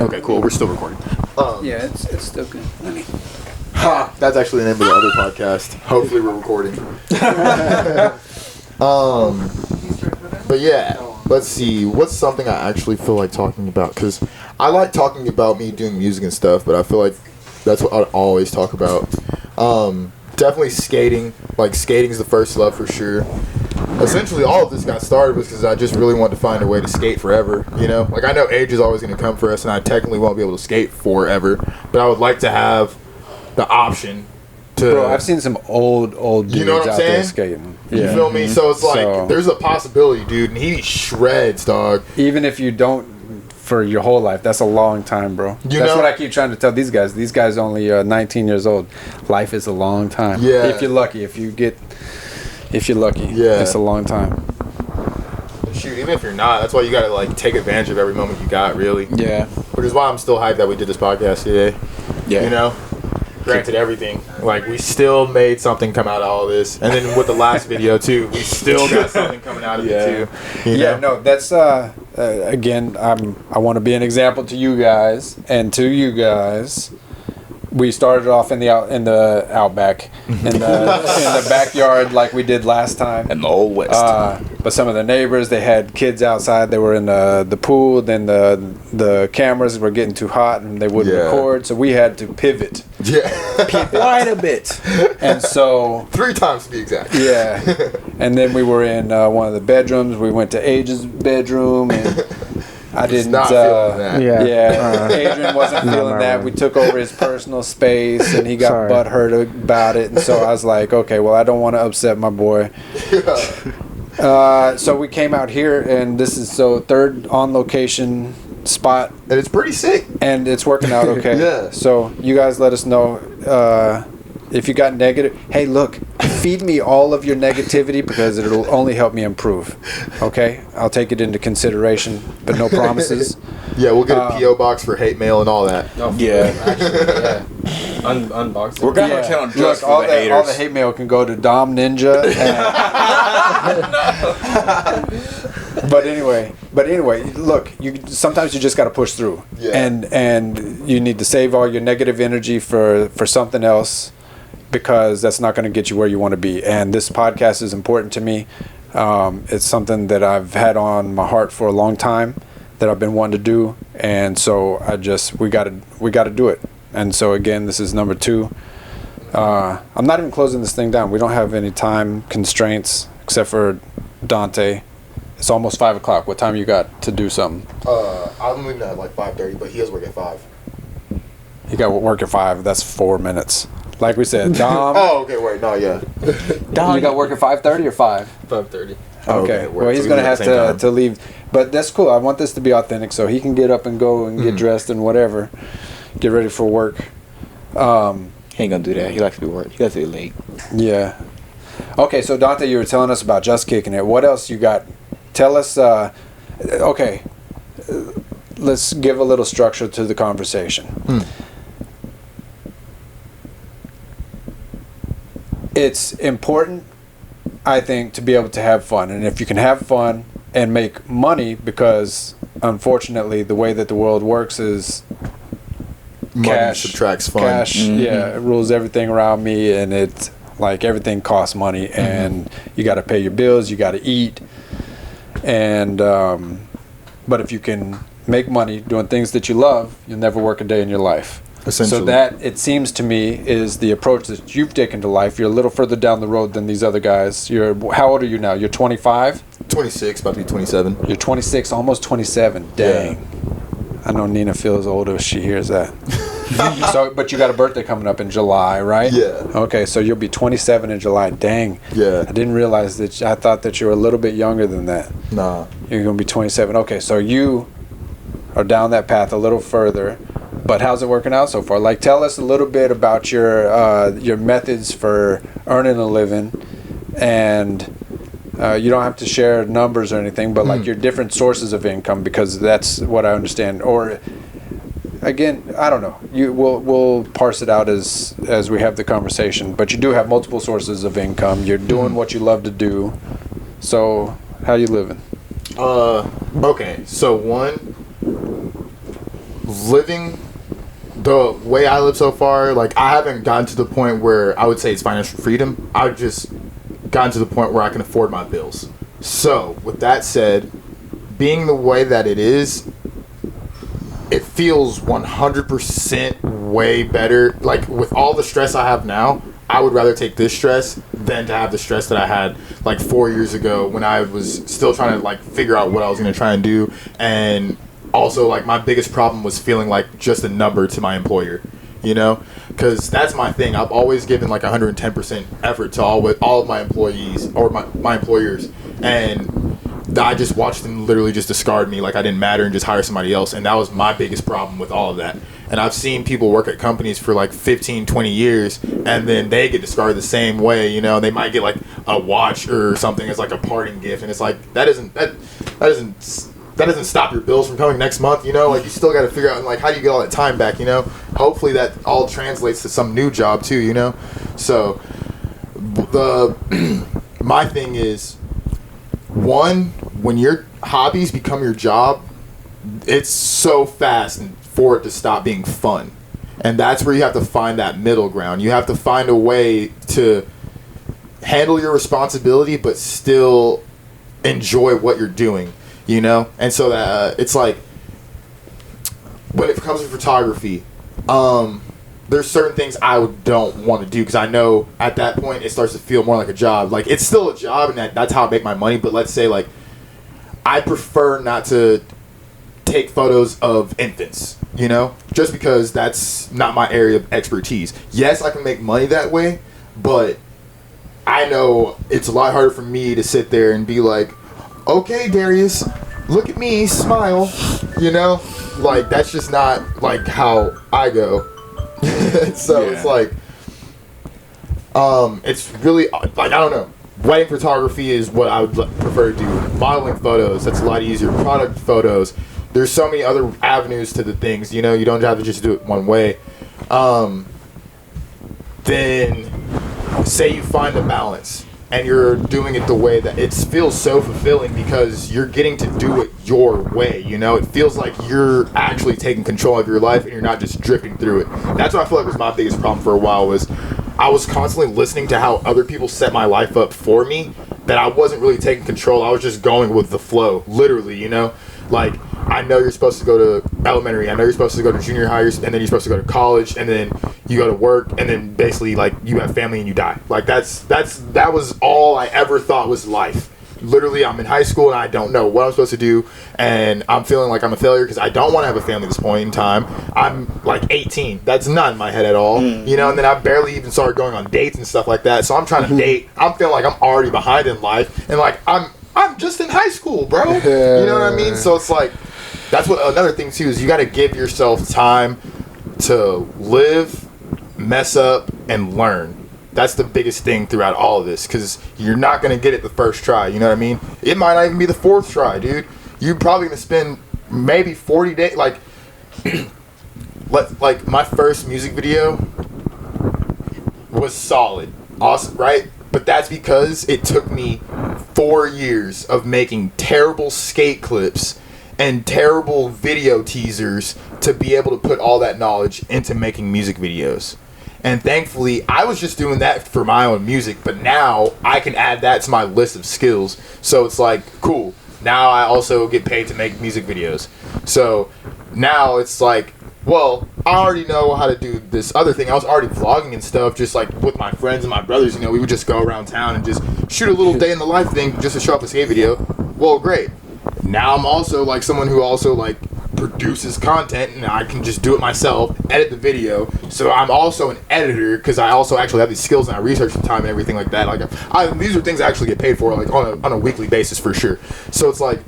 Okay, cool. We're still recording. Yeah, it's still good. Ha! That's actually the name of the other podcast. Hopefully we're recording. But yeah, let's see. What's something I actually feel like talking about? Because I like talking about me doing music and stuff, but I feel like that's what I always talk about. Definitely skating. Like, skating's the first love for sure. Essentially, all of this got started because I just really wanted to find a way to skate forever, you know? Like, I know age is always going to come for us, and I technically won't be able to skate forever, but I would like to have the option to... Bro, I've seen some old dudes You know what I'm out there saying? skating. You feel me? So it's like, So- there's a possibility, dude, and he shreds, dog. Even if you don't for your whole life, that's a long time, bro. You That's know- what I keep trying to tell these guys. These guys only 19 years old. Life is a long time. Yeah. If you're lucky, if you're lucky, Yeah. it's a long time. Shoot, even if you're not, that's why you gotta, like, take advantage of every moment you got, really. Yeah. Which is why I'm still hyped that we did this podcast today. Yeah. You know? Granted, everything. Like, we still made something come out of all this. And then with the last video, too, we still got something coming out of it, too. You Yeah, know? no, that's again, I want to be an example to you guys and to you guys. We started off in the outback, in the backyard like we did last time. In the old west. But some of the neighbors, they had kids outside. They were in the pool. Then the cameras were getting too hot and they wouldn't Yeah. record. So we had to pivot Yeah. Quite a bit. and so 3 times to be exact. yeah. And then we were in one of the bedrooms. We went to Age's bedroom, and I didn't. not feeling that. Yeah. Adrian wasn't feeling that. We took over his personal space, and he got Sorry. butthurt about it. And so I was like, okay, well, I don't want to upset my boy. So we came out here, and this is third on location spot, And it's pretty sick. and it's working out okay. Yeah. So you guys let us know if you got negative. Hey, look, feed me all of your negativity because it'll only help me improve. Okay, I'll take it into consideration, but no promises. Yeah, we'll get a P.O. box for hate mail and all that. No, Yeah. Actually, yeah. Unbox it. We're gonna have a channel just Look, for all the the haters. hate mail can go to Dom Ninja. But anyway, look, sometimes you just got to push through, Yeah. and you need to save all your negative energy for something else, because that's not going to get you where you want to be. And this podcast is important to me. It's something that I've had on my heart for a long time, that I've been wanting to do, and so we got to do it. And so again, this is number 2. I'm not even closing this thing down. We don't have any time constraints except for Dante. It's almost 5 o'clock. What time you got to do something? I'm leaving at like 5:30, but he has work at 5. You got work at 5. That's 4 minutes. Like we said, Dom. Oh, okay, wait, no, yeah. You got work at 5:30 or 5? 5:30. Okay. work. Well, he's So gonna we have leave at the same to leave, but that's cool. I want this to be authentic, so he can get up and go and get dressed and whatever, get ready for work. He ain't gonna do that. He likes to be work. He likes to be late. Yeah. Okay, so Dante, you were telling us about Just Kicking It. What else you got? Tell us. Okay, let's give a little structure to the conversation. It's important, I think, to be able to have fun, and if you can have fun and make money, because unfortunately the way that the world works is Money cash subtracts fun. Cash, yeah, it rules everything around me, and it's like everything costs money, and you got to pay your bills, you got to eat, and but if you can make money doing things that you love, you'll never work a day in your life. Essentially. So that, it seems to me, is the approach that you've taken to life. You're a little further down the road than these other guys. How old are you now? You're 25? 26, about to be 27. You're 26, almost 27. Dang. I know Nina feels older if she hears that. But you got a birthday coming up in July, right? Yeah. Okay, so you'll be 27 in July. Dang. Yeah. I didn't realize that. I thought that you were a little bit younger than that. Nah. You're going to be 27. Okay, so you are down that path a little further. But how's it working out so far? Like, tell us a little bit about your methods for earning a living, and you don't have to share numbers or anything, but like your different sources of income, because that's what I understand. Or again, I don't know. We'll parse it out as we have the conversation. But you do have multiple sources of income. You're doing what you love to do. So how you living? Okay, so one, living the way I live so far, like, I haven't gotten to the point where I would say it's financial freedom. I've just gotten to the point where I can afford my bills. So, with that said, being the way that it is, it feels 100% way better. Like, with all the stress I have now, I would rather take this stress than to have the stress that I had like 4 years ago when I was still trying to like figure out what I was going to try and do. And also, like, my biggest problem was feeling like just a number to my employer, you know, because that's my thing. I've always given like 110% effort to all of my employees or my employers, and I just watched them literally just discard me like I didn't matter and just hire somebody else. And that was my biggest problem with all of that. And I've seen people work at companies for like 15, 20 years, and then they get discarded the same way, you know. They might get like a watch or something as like a parting gift, and it's like that doesn't stop your bills from coming next month, you know. Like, you still got to figure out like how do you get all that time back, you know. Hopefully that all translates to some new job too, you know. So my thing is, one, when your hobbies become your job, it's so fast for it to stop being fun. And that's where you have to find that middle ground. You have to find a way to handle your responsibility but still enjoy what you're doing, you know. And so that it's like, when it comes to photography, there's certain things I don't want to do because I know at that point it starts to feel more like a job. Like, it's still a job, and that's how I make my money, but let's say like I prefer not to take photos of infants, you know, just because that's not my area of expertise. Yes, I can make money that way, but I know it's a lot harder for me to sit there and be like, okay, Darius, look at me, smile, you know. Like, that's just not like how I go. So yeah. It's like it's really like, I don't know, wedding photography is what I would prefer to do. Modeling photos, that's a lot easier. Product photos, there's so many other avenues to the things, you know. You don't have to just do it one way. Then say you find a balance and you're doing it the way that it feels so fulfilling because you're getting to do it your way, you know. It feels like you're actually taking control of your life and you're not just drifting through it. That's what I feel like was my biggest problem for a while, was I was constantly listening to how other people set my life up for me, that I wasn't really taking control. I was just going with the flow, literally, you know. Like, I know you're supposed to go to elementary, I know you're supposed to go to junior high, and then you're supposed to go to college, and then you go to work, and then basically like you have family and you die. Like, that was all I ever thought was life. Literally, I'm in high school and I don't know what I'm supposed to do, and I'm feeling like I'm a failure because I don't want to have a family at this point in time. I'm like 18. That's not in my head at all, you know. And then I barely even started going on dates and stuff like that. So I'm trying to date. I'm feeling like I'm already behind in life, and like I'm just in high school, bro. You know what I mean? So it's like, that's what another thing too is, you got to give yourself time to live, mess up, and learn. That's the biggest thing throughout all of this, because you're not going to get it the first try, you know what I mean? It might not even be the fourth try, dude. You're probably going to spend maybe 40 days, like, like my first music video was solid, awesome, right? But that's because it took me 4 years of making terrible skate clips and terrible video teasers to be able to put all that knowledge into making music videos. And thankfully, I was just doing that for my own music, but now I can add that to my list of skills. So it's like, cool. Now I also get paid to make music videos. So now it's like, well, I already know how to do this other thing. I was already vlogging and stuff, just like with my friends and my brothers. You know, we would just go around town and just shoot a little day in the life thing just to show up a skate video. Well, great. Now I'm also like someone who also like produces content, and I can just do it myself, edit the video. So I'm also an editor because I also actually have these skills and I research the time and everything like that. Like, these are things I actually get paid for, like on a weekly basis for sure. So it's like,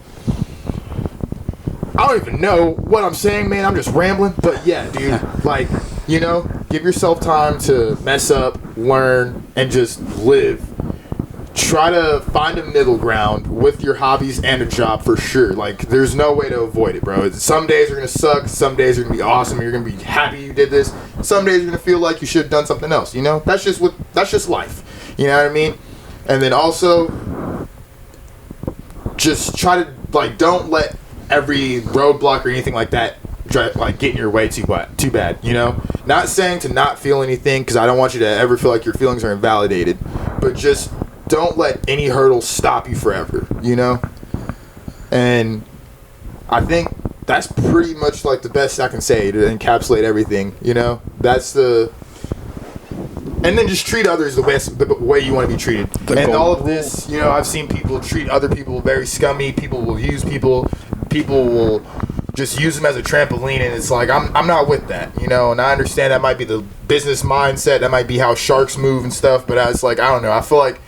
I don't even know what I'm saying, man. I'm just rambling. But yeah, dude, like, you know, give yourself time to mess up, learn, and just live. Try to find a middle ground with your hobbies and a job for sure. Like, there's no way to avoid it, bro. Some days are going to suck. Some days are going to be awesome. You're going to be happy you did this. Some days you're going to feel like you should have done something else, you know? That's just life. You know what I mean? And then also, just try to, like, don't let every roadblock or anything like that like get in your way too bad, you know? Not saying to not feel anything, because I don't want you to ever feel like your feelings are invalidated, but just don't let any hurdle stop you forever, you know? And I think that's pretty much like the best I can say to encapsulate everything, you know? That's the... And then just treat others the way you want to be treated. And all of this, you know, I've seen people treat other people very scummy. People will use people. People will just use them as a trampoline, and it's like I'm not with that, you know. And I understand that might be the business mindset. That might be how sharks move and stuff. But it's like, I don't know. I feel like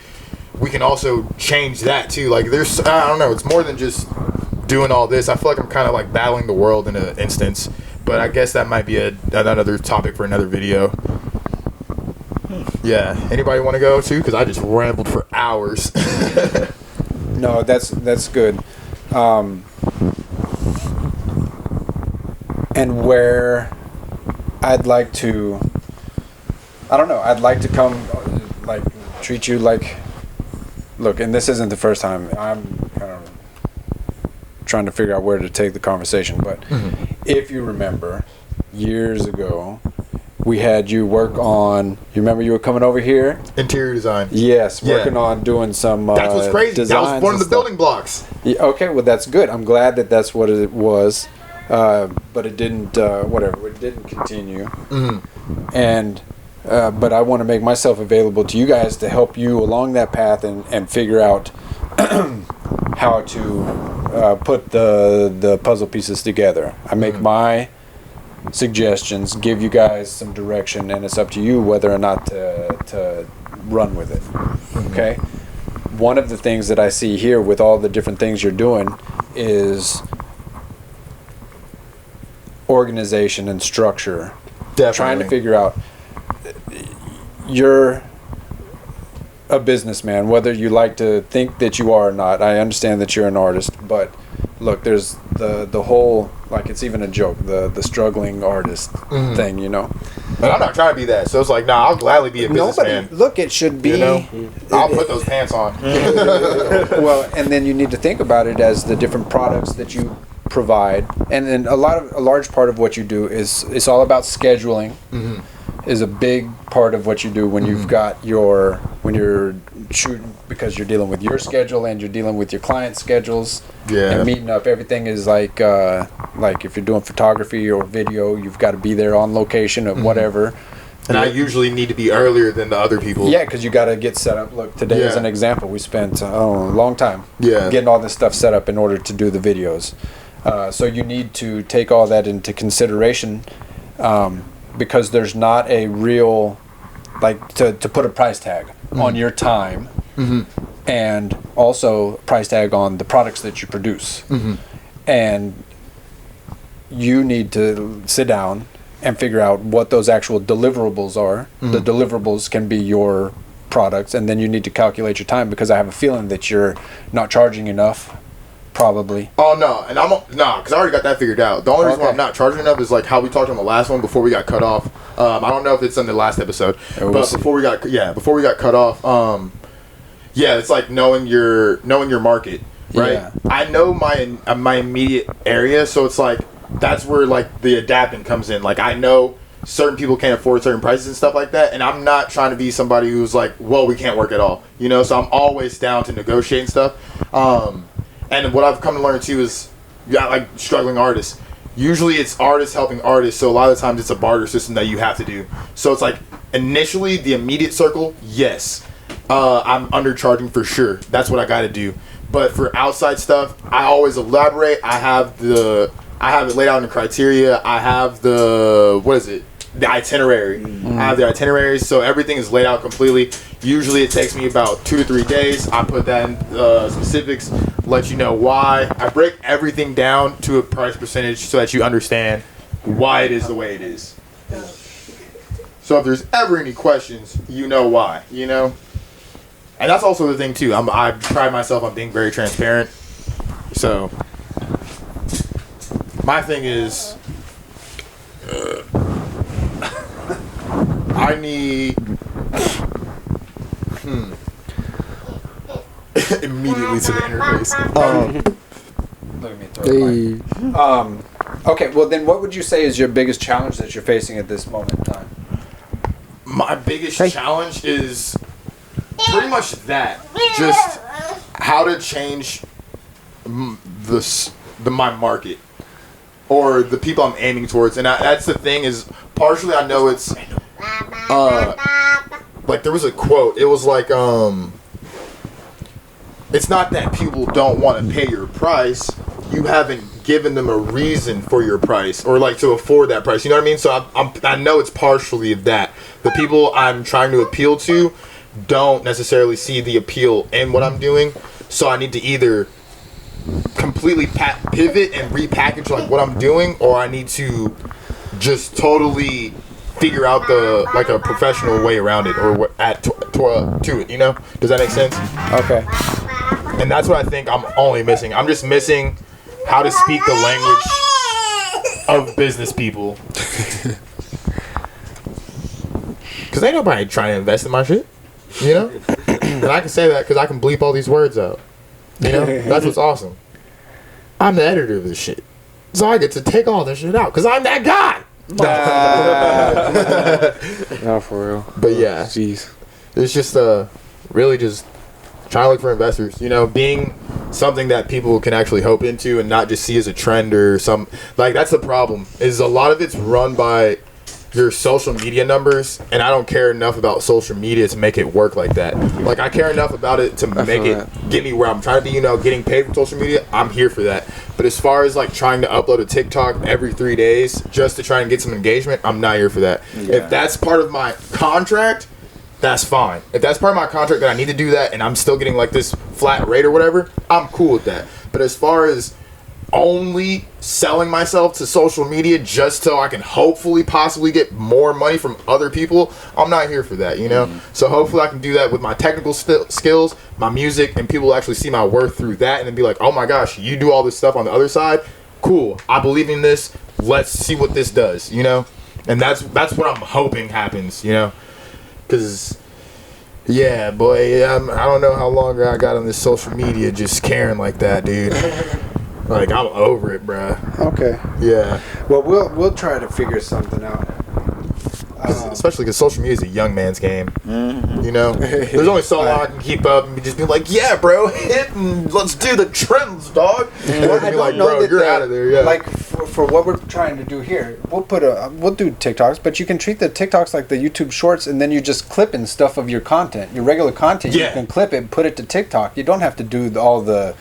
we can also change that too. Like there's, I don't know. It's more than just doing all this. I feel like I'm kind of like battling the world in an instance. But I guess that might be another topic for another video. Yeah. Anybody want to go too? Because I just rambled for hours. No, that's good. And where I'd like to, I don't know, I'd like to come, like, treat you like, look, and this isn't the first time. I'm kind of trying to figure out where to take the conversation, but if you remember, years ago, we had you work on, you remember you were coming over here? Interior design. Yes, working on doing some That's what's crazy. That was one of the building blocks. Yeah, okay, well, that's good. I'm glad that that's what it was. But it didn't, it didn't continue. And, but I want to make myself available to you guys to help you along that path and figure out how to put the puzzle pieces together. I make my suggestions, give you guys some direction, and it's up to you whether or not to run with it. Okay? One of the things that I see here with all the different things you're doing is organization and structure. Definitely. Trying to figure out, you're a businessman, whether you like to think that you are or not. I understand that you're an artist, but look, there's the whole, like, it's even a joke, the struggling artist thing, you know. But I'm not trying to be that, so it's like, nah, I'll gladly be a businessman. Look, it should be, you know, I'll put those pants on. Well, and then you need to think about it as the different products that you provide, and then a large part of what you do is it's all about scheduling. Is a big part of what you do when you've got when you're shooting, because you're dealing with your schedule and you're dealing with your client schedules. And meeting up, everything is like if you're doing photography or video, you've got to be there on location of whatever. And I usually need to be earlier than the other people. Yeah, because you got to get set up. Look, today is an example. We spent a long time getting all this stuff set up in order to do the videos. So you need to take all that into consideration, because there's not a real, like, to put a price tag on your time, and also a price tag on the products that you produce. And you need to sit down and figure out what those actual deliverables are. The deliverables can be your products, and then you need to calculate your time, because I have a feeling that you're not charging enough. Probably. Oh no, and because I already got that figured out. The only reason why I'm not charging enough is like how we talked on the last one before we got cut off. I don't know if it's in the last episode, but before we got cut off, it's like knowing your market, right? Yeah. I know my immediate area, so it's like that's where like the adapting comes in. Like I know certain people can't afford certain prices and stuff like that, and I'm not trying to be somebody who's like, well, we can't work at all, you know. So I'm always down to negotiate and stuff. And what I've come to learn too is, like struggling artists. Usually it's artists helping artists, so a lot of times it's a barter system that you have to do. So it's like initially the immediate circle, yes, I'm undercharging for sure. That's what I got to do. But for outside stuff, I always elaborate. I have it laid out in the criteria. I have the itinerary. I have the itineraries, so everything is laid out completely. Usually it takes me about 2 to 3 days. I put that in specifics, let you know why. I break everything down to a price percentage so that you understand why it is the way it is. So if there's ever any questions, you know why, you know? And that's also the thing too. I pride myself on being very transparent. So my thing is, I need immediately to the interface. Look at me throw it. Okay, well then, what would you say is your biggest challenge that you're facing at this moment in time? My biggest challenge is pretty much that. Just how to change my market or the people I'm aiming towards. And that's the thing is, partially I know it's like there was a quote. It was like it's not that people don't want to pay your price. You haven't given them a reason for your price or like to afford that price. You know what I mean? So I know it's partially of that. The people I'm trying to appeal to don't necessarily see the appeal in what I'm doing. So I need to either completely pivot and repackage like what I'm doing, or I need to just totally figure out like a professional way around it or to it. You know? Does that make sense? Okay. And that's what I think I'm only missing. I'm just missing how to speak the language of business people. Because ain't nobody trying to invest in my shit. You know? And I can say that because I can bleep all these words out. You know? That's what's awesome. I'm the editor of this shit. So I get to take all this shit out because I'm that guy. No, for real. But yeah. Jeez. It's just really just trying to look for investors, you know, being something that people can actually hope into and not just see as a trend or some, like, that's the problem, is a lot of it's run by your social media numbers, and I don't care enough about social media to make it work like that. Like, I care enough about it to make it get me where I'm trying to be, you know, getting paid from social media. I'm here for that. But as far as, like, trying to upload a TikTok every 3 days just to try and get some engagement, I'm not here for that. Yeah. If that's part of my contract, that's fine. If that's part of my contract that I need to do that and I'm still getting like this flat rate or whatever, I'm cool with that. But as far as only selling myself to social media just so I can hopefully possibly get more money from other people, I'm not here for that, you know? So hopefully I can do that with my technical skills, my music, and people actually see my worth through that and then be like, oh my gosh, you do all this stuff on the other side? Cool. I believe in this. Let's see what this does, you know? And that's what I'm hoping happens, you know? Because, yeah, boy, I don't know how longer I got on this social media just caring like that, dude. Like, I'm over it, bruh. Okay. Yeah. Well, we'll try to figure something out. Especially because social media is a young man's game. Mm-hmm. You know? There's only so long I can keep up and just be like, yeah, bro, hit and let's do the trends, dog. Well, I be don't like, know bro, that you're out of there, yeah. Like, for what we're trying to do here, we'll do TikToks, but you can treat the TikToks like the YouTube Shorts, and then you just clip in stuff of your content, your regular content. Yeah. You can clip it and put it to TikTok. You don't have to do all the...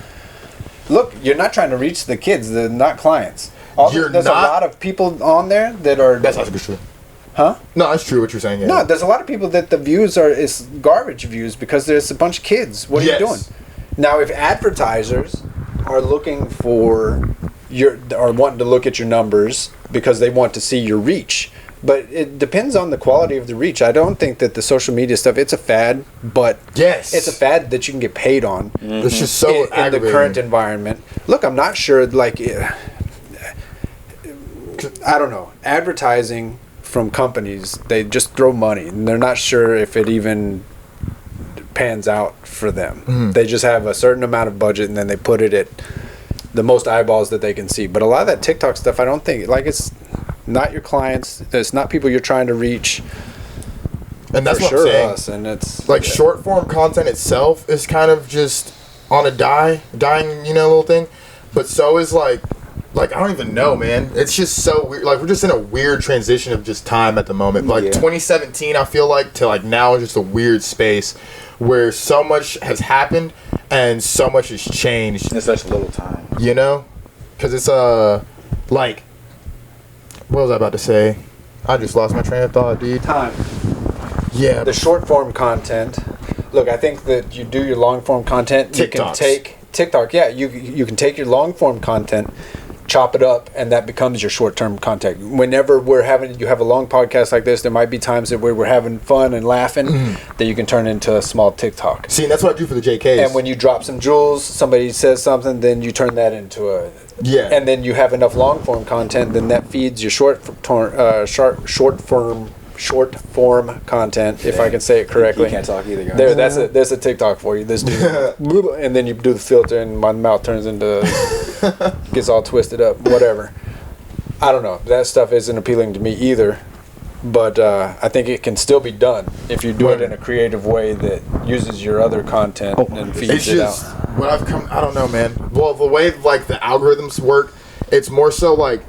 Look, you're not trying to reach the kids. They're not clients. There's a lot of people on there that are... That's not true. Huh? No, that's true what you're saying. Yeah. No, there's a lot of people that the views is garbage views because there's a bunch of kids. What are you doing? Now, if advertisers are looking for or wanting to look at your numbers because they want to see your reach, but it depends on the quality of the reach. I don't think that the social media stuff, it's a fad, but it's a fad that you can get paid on. Mm-hmm. It's just so in the current environment. Look, I'm not sure, like, I don't know, advertising from companies, they just throw money and they're not sure if it even pans out for them. Mm-hmm. They just have a certain amount of budget and then they put it at the most eyeballs that they can see. But a lot of that TikTok stuff, I don't think, like, it's not your clients, it's not people you're trying to reach. And that's what I'm saying. And it's like short form content itself is kind of just on a dying, you know, little thing. But so is like I don't even know, man. It's just so weird. Like, we're just in a weird transition of just time at the moment. Like 2017, I feel like, to like now is just a weird space where so much has happened and so much has changed in such little time. You know, because it's like, what was I about to say? I just lost my train of thought, dude. Time. Yeah. The short form content. Look, I think that you do your long form content. TikToks. You can take TikTok. Yeah, you can take your long form content, chop it up, and that becomes your short-term content. Whenever you have a long podcast like this, there might be times that we're having fun and laughing that you can turn into a small TikTok. See, and that's what I do for the JKs. And when you drop some jewels, somebody says something, then you turn that into a... Yeah. And then you have enough long-form content, then that feeds your short form content, if I can say it correctly. You can't talk either, guys. There's a TikTok for you. This dude, and then you do the filter, and my mouth turns into gets all twisted up. Whatever. I don't know. That stuff isn't appealing to me either. But I think it can still be done if you do it in a creative way that uses your other content and feeds It's it just out. what I've come. I don't know, man. Well, the way like the algorithms work, it's more so like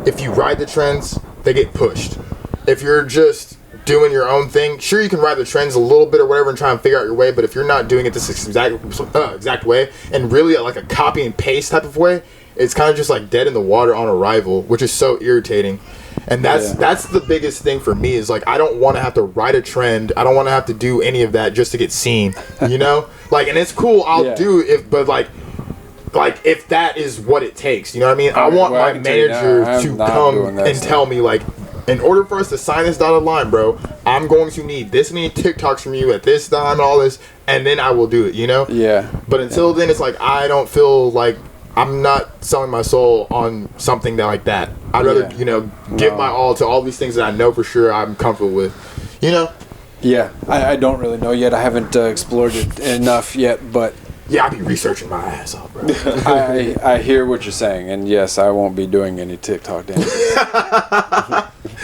if you ride the trends, they get pushed. If you're just doing your own thing, sure you can ride the trends a little bit or whatever and try and figure out your way. But if you're not doing it this exact way and really like a copy and paste type of way, it's kind of just like dead in the water on arrival, which is so irritating. And that's the biggest thing for me is like I don't want to have to ride a trend. I don't want to have to do any of that just to get seen, you know? Like, and it's cool. I'll do it, but like if that is what it takes, you know what I mean? I want my manager to come and tell me like, in order for us to sign this dotted line, bro, I'm going to need this many TikToks from you at this time and all this, and then I will do it, you know? Yeah. But until then, it's like I don't feel like I'm not selling my soul on something that like that. I'd rather, you know, give my all to all these things that I know for sure I'm comfortable with, you know? Yeah, I don't really know yet. I haven't explored it enough yet, but yeah, I be researching my ass off, bro. I hear what you're saying, and yes, I won't be doing any TikTok dances.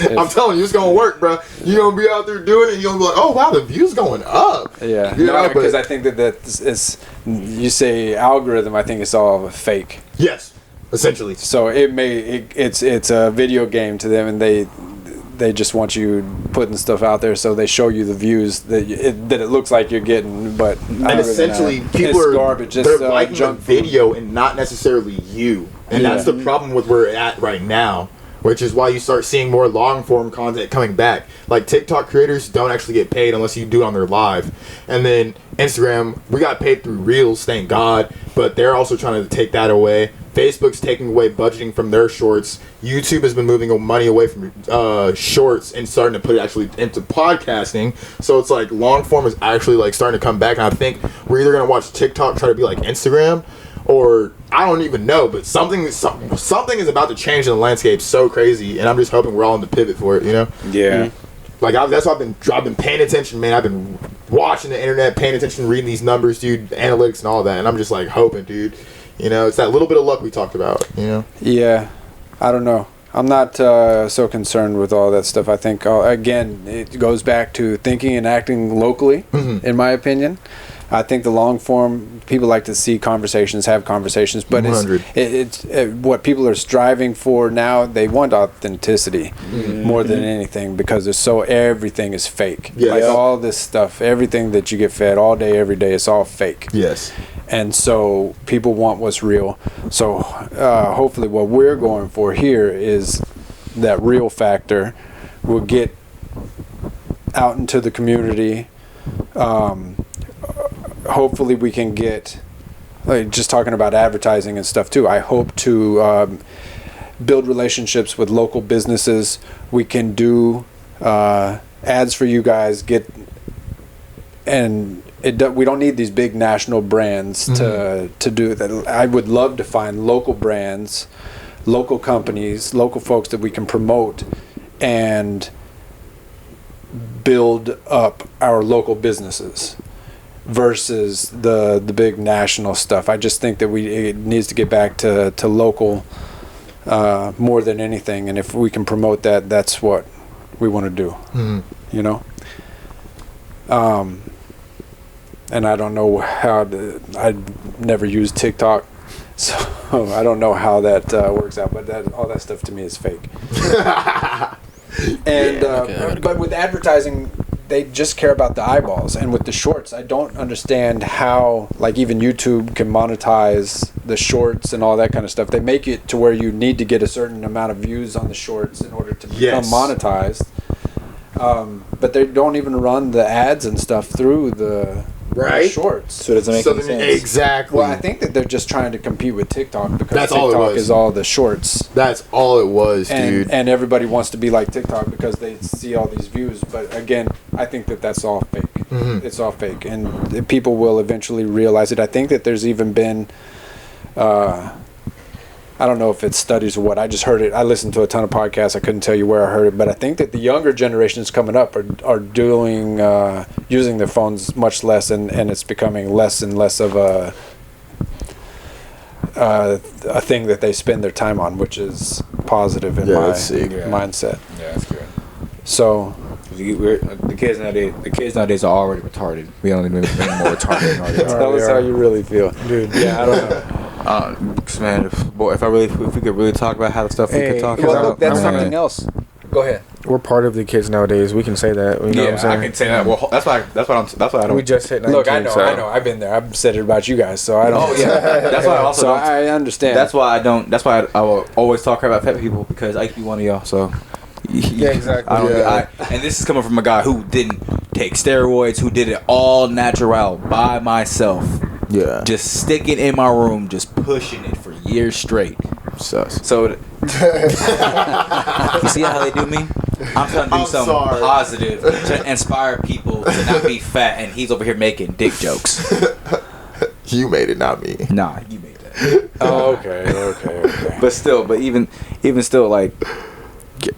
I'm telling you, it's gonna work, bro. You're gonna be out there doing it, and you're gonna be like, oh wow, the view's going up. Yeah, you know, because I think that is, you say algorithm, I think it's all fake. Yes, essentially. So it's a video game to them, and they just want you putting stuff out there, so they show you the views that it looks like you're getting, but and essentially people are garbage. They're liking the video and not necessarily you, and that's the problem with where we're at right now. Which is why you start seeing more long form content coming back. Like TikTok creators don't actually get paid unless you do it on their live. And then Instagram, we got paid through Reels, thank God. But they're also trying to take that away. Facebook's taking away budgeting from their shorts. YouTube has been moving money away from shorts and starting to put it actually into podcasting. So it's like long form is actually like starting to come back. And I think we're either going to watch TikTok try to be like Instagram, or I don't even know, but something is about to change in the landscape so crazy, and I'm just hoping we're all in the pivot for it, you know? Yeah. Mm-hmm. Like that's why I've been paying attention, man. I've been watching the internet, paying attention, reading these numbers, dude, analytics and all that, and I'm just like hoping, dude. You know, it's that little bit of luck we talked about, you know? Yeah, I don't know. I'm not so concerned with all that stuff. I think again, it goes back to thinking and acting locally, in my opinion. I think the long form, people like to see conversations, have conversations, but it's what people are striving for now. They want authenticity more than anything, because everything is fake. Yes. Like all this stuff, everything that you get fed all day, every day, it's all fake. Yes. And so people want what's real. So hopefully what we're going for here is that real factor. We'll get out into the community. Hopefully we can get, like, just talking about advertising and stuff too, I hope to build relationships with local businesses. We can do ads for you guys, we don't need these big national brands to do that. I would love to find local brands, local companies, local folks that we can promote and build up our local businesses versus the big national stuff. I just think that it needs to get back to local more than anything, and if we can promote that, that's what we want to do. You know? And I don't know I've never used TikTok, so I don't know how that works out, but all that stuff to me is fake. And but with advertising, they just care about the eyeballs. And with the shorts, I don't understand how, like, even YouTube can monetize the shorts and all that kind of stuff. They make it to where you need to get a certain amount of views on the shorts in order to become monetized. But they don't even run the ads and stuff through the shorts. So it doesn't make any sense. Exactly. Well, I think that they're just trying to compete with TikTok, because That's all it TikTok was. is all the shorts. That's all it was, dude. And everybody wants to be like TikTok because they see all these views. But again, I think that that's all fake. It's all fake. And people will eventually realize it. I think that there's even been, I don't know if it's studies or what. I just heard it. I listened to a ton of podcasts. I couldn't tell you where I heard it. But I think that the younger generations coming up are doing, using their phones much less. And it's becoming less and less of a thing that they spend their time on, which is positive in Yeah, my that's sick. mindset. Yeah, that's good. So The kids nowadays are already retarded. We don't even make more retarded than already. tell us how you really feel, Dude. Yeah, I don't know. Man, if we could really talk about how the stuff we could Hey, talk well, about. look, that's man. something else. Go ahead. We're part of the kids nowadays. We can say that. You know what I'm saying? I can say that. Well, that's why I don't. We just hit 19. Look, I know, so. I know. I've been there. I've said it about you guys, so I don't. Oh yeah, that's why I also. So don't, I understand. that's why I don't. That's why I will always talk about fat people because I used to be one of y'all. So. Yeah, exactly. I don't, Yeah. and this is coming from a guy who didn't take steroids, who did it all natural by myself. Yeah. Just sticking in my room, just pushing it for years straight. Sus. So, you see how they do me? I'm trying to do I'm something sorry. positive to inspire people to not be fat, and he's over here making dick jokes. You made it, not me. Nah, you made that. Oh, okay. But even still, like,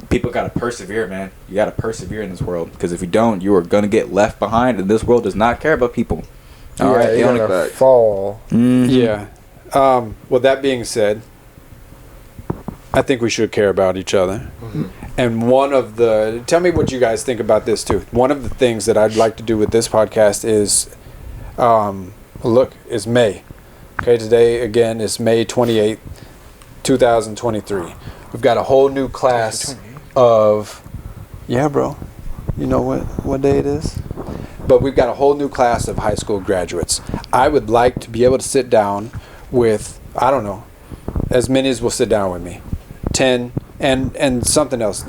people gotta persevere, man. You gotta persevere in this world, because if you don't, you are gonna get left behind, and this world does not care about people. All right, you're gonna fall. Yeah. Well, that being said, I think we should care about each other. And tell me what you guys think about this too. One of the things that I'd like to do with this podcast is, is May. Okay, today again is May 28th, 2023. We've got a whole new class of, yeah, bro. You know what day it is? But we've got a whole new class of high school graduates. I would like to be able to sit down with, I don't know, as many as will sit down with me. 10 and something else.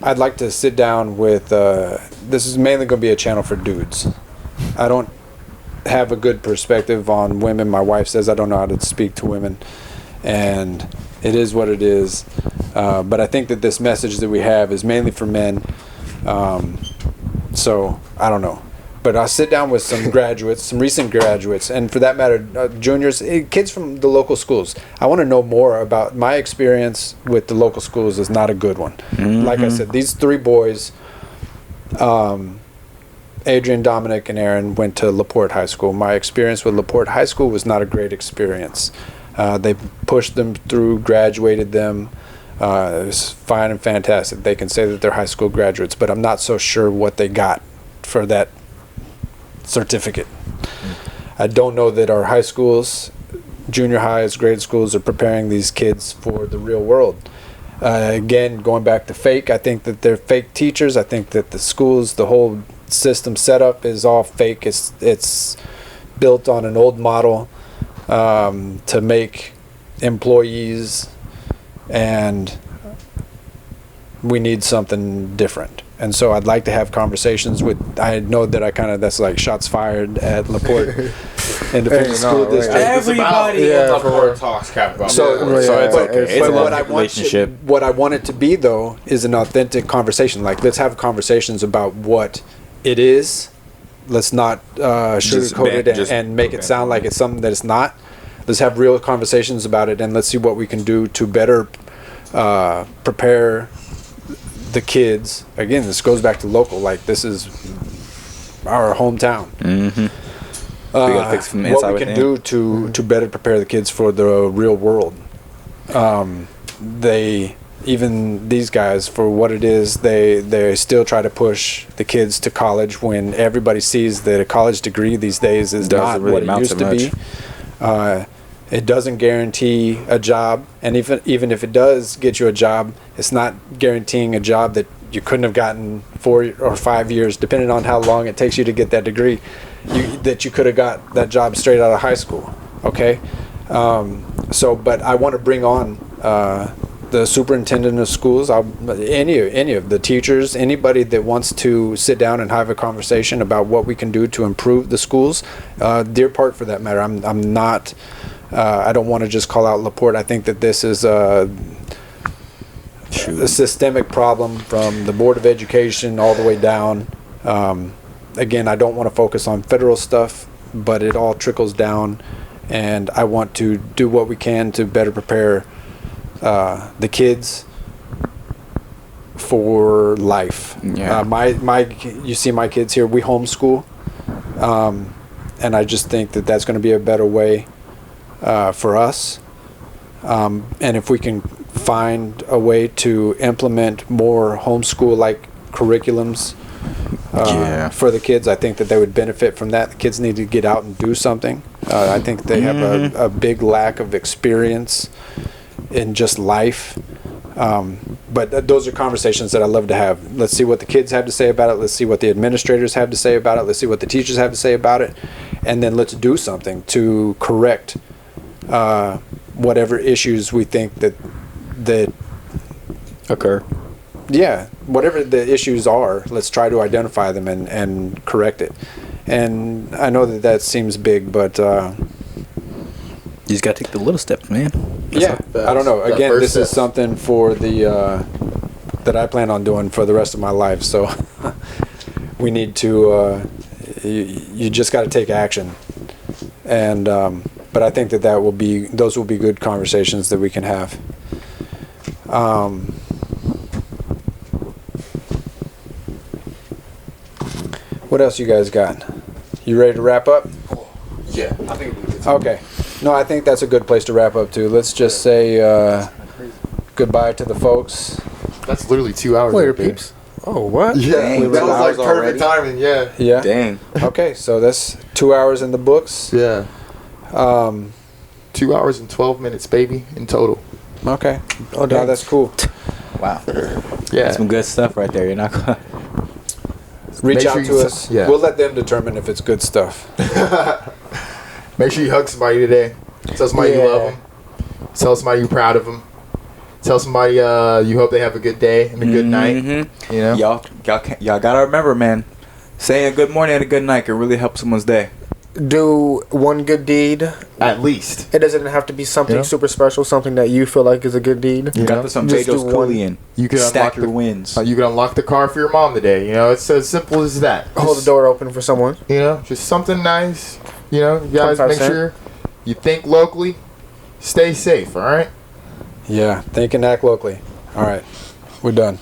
I'd like to sit down with, this is mainly going to be a channel for dudes. I don't have a good perspective on women. My wife says I don't know how to speak to women, and it is what it is. But I think that this message that we have is mainly for men. So I don't know, but I'll sit down with some graduates, some recent graduates, and for that matter, juniors, kids from the local schools. I want to know more about my experience with the local schools. Is not a good one. Like I said, these three boys, Adrian, Dominic, and Aaron, went to LaPorte High School. My experience with LaPorte High School was not a great experience. They pushed them through, graduated them. It was fine and fantastic. They can say that they're high school graduates, but I'm not so sure what they got for that certificate. I don't know that our high schools, junior highs, grade schools are preparing these kids for the real world. Again, going back to fake, I think that they're fake teachers. I think that the schools, the whole system setup is all fake. It's built on an old model to make employees, and we need something different. And so I'd like to have conversations with, I know that that's like shots fired at LaPorte Independent School District. Everybody in LaPorte talks crap about So it's okay. It's but a what I relationship. what I want it to be though is an authentic conversation. Like, let's have conversations about what it is. Let's not sugarcoat it and make it sound like it's something that it's not. Let's have real conversations about it, and let's see what we can do to better prepare the kids. Again, this goes back to local. Like, this is our hometown. We gotta fix it from the inside What we can do to better prepare the kids for the real world. Even these guys, for what it is, they still try to push the kids to college when everybody sees that a college degree these days is not what it used to be. It doesn't guarantee a job, and even if it does get you a job, it's not guaranteeing a job that you couldn't have gotten 4 or 5 years, depending on how long it takes you to get that degree. That you could have got that job straight out of high school. Okay, but I want to bring on the superintendent of schools, any of the teachers, anybody that wants to sit down and have a conversation about what we can do to improve the schools. Deer Park, for that matter. I'm not. I don't want to just call out LaPorte. I think that this is a systemic problem from the Board of Education all the way down. Again, I don't want to focus on federal stuff, but it all trickles down, and I want to do what we can to better prepare the kids for life. Yeah. You see my kids here, we homeschool, and I just think that that's going to be a better way for us. And if we can find a way to implement more homeschool like curriculums for the kids. I think that they would benefit from that. The kids need to get out and do something. I think they have a big lack of experience in just life. But those are conversations that I love to have. Let's see what the kids have to say about it. Let's see what the administrators have to say about it. Let's see what the teachers have to say about it. And then let's do something to correct whatever issues we think that Occur. yeah, whatever the issues are, let's try to identify them and correct it. And I know that seems big, but You just gotta take the little steps, man. yeah, I don't know. That Again, first this is step. something for the that I plan on doing for the rest of my life. So we need to. You just got to take action, and but I think that those will be good conversations that we can have. What else you guys got? You ready to wrap up? Yeah, I think it'll be good. Okay. No, I think that's a good place to wrap up too. Let's just say goodbye to the folks. That's literally 2 hours. Later, right there. peeps. Oh, what? Yeah, Dang, that was like 2 hours perfect timing. Yeah. Yeah. Dang. Okay, so that's 2 hours in the books. Yeah. Um, 2 hours and 12 minutes, baby, in total. okay. Oh, no, that's cool. Wow. Yeah. That's some good stuff right there. You're not gonna. Reach Make out sure to you us. yeah. We'll let them determine if it's good stuff. Make sure you hug somebody today. Tell somebody you Yeah. love them. Tell somebody you're proud of them. Tell somebody you hope they have a good day and a good night. Mm-hmm. You know. Y'all gotta remember, man. Saying a good morning and a good night can really help someone's day. Do one good deed. At least. It doesn't have to be something Yeah. super special, something that you feel like is a good deed. You Got know? this on Just Betos do one. Coolian. You can Stack unlock your the wins. You can unlock the car for your mom today. You know, it's as simple as that. Hold the Just, door open for someone. You know, just something nice. You know, you guys 25 make cent. sure you think locally. Stay safe. All right. Yeah, think and act locally. All right, we're done.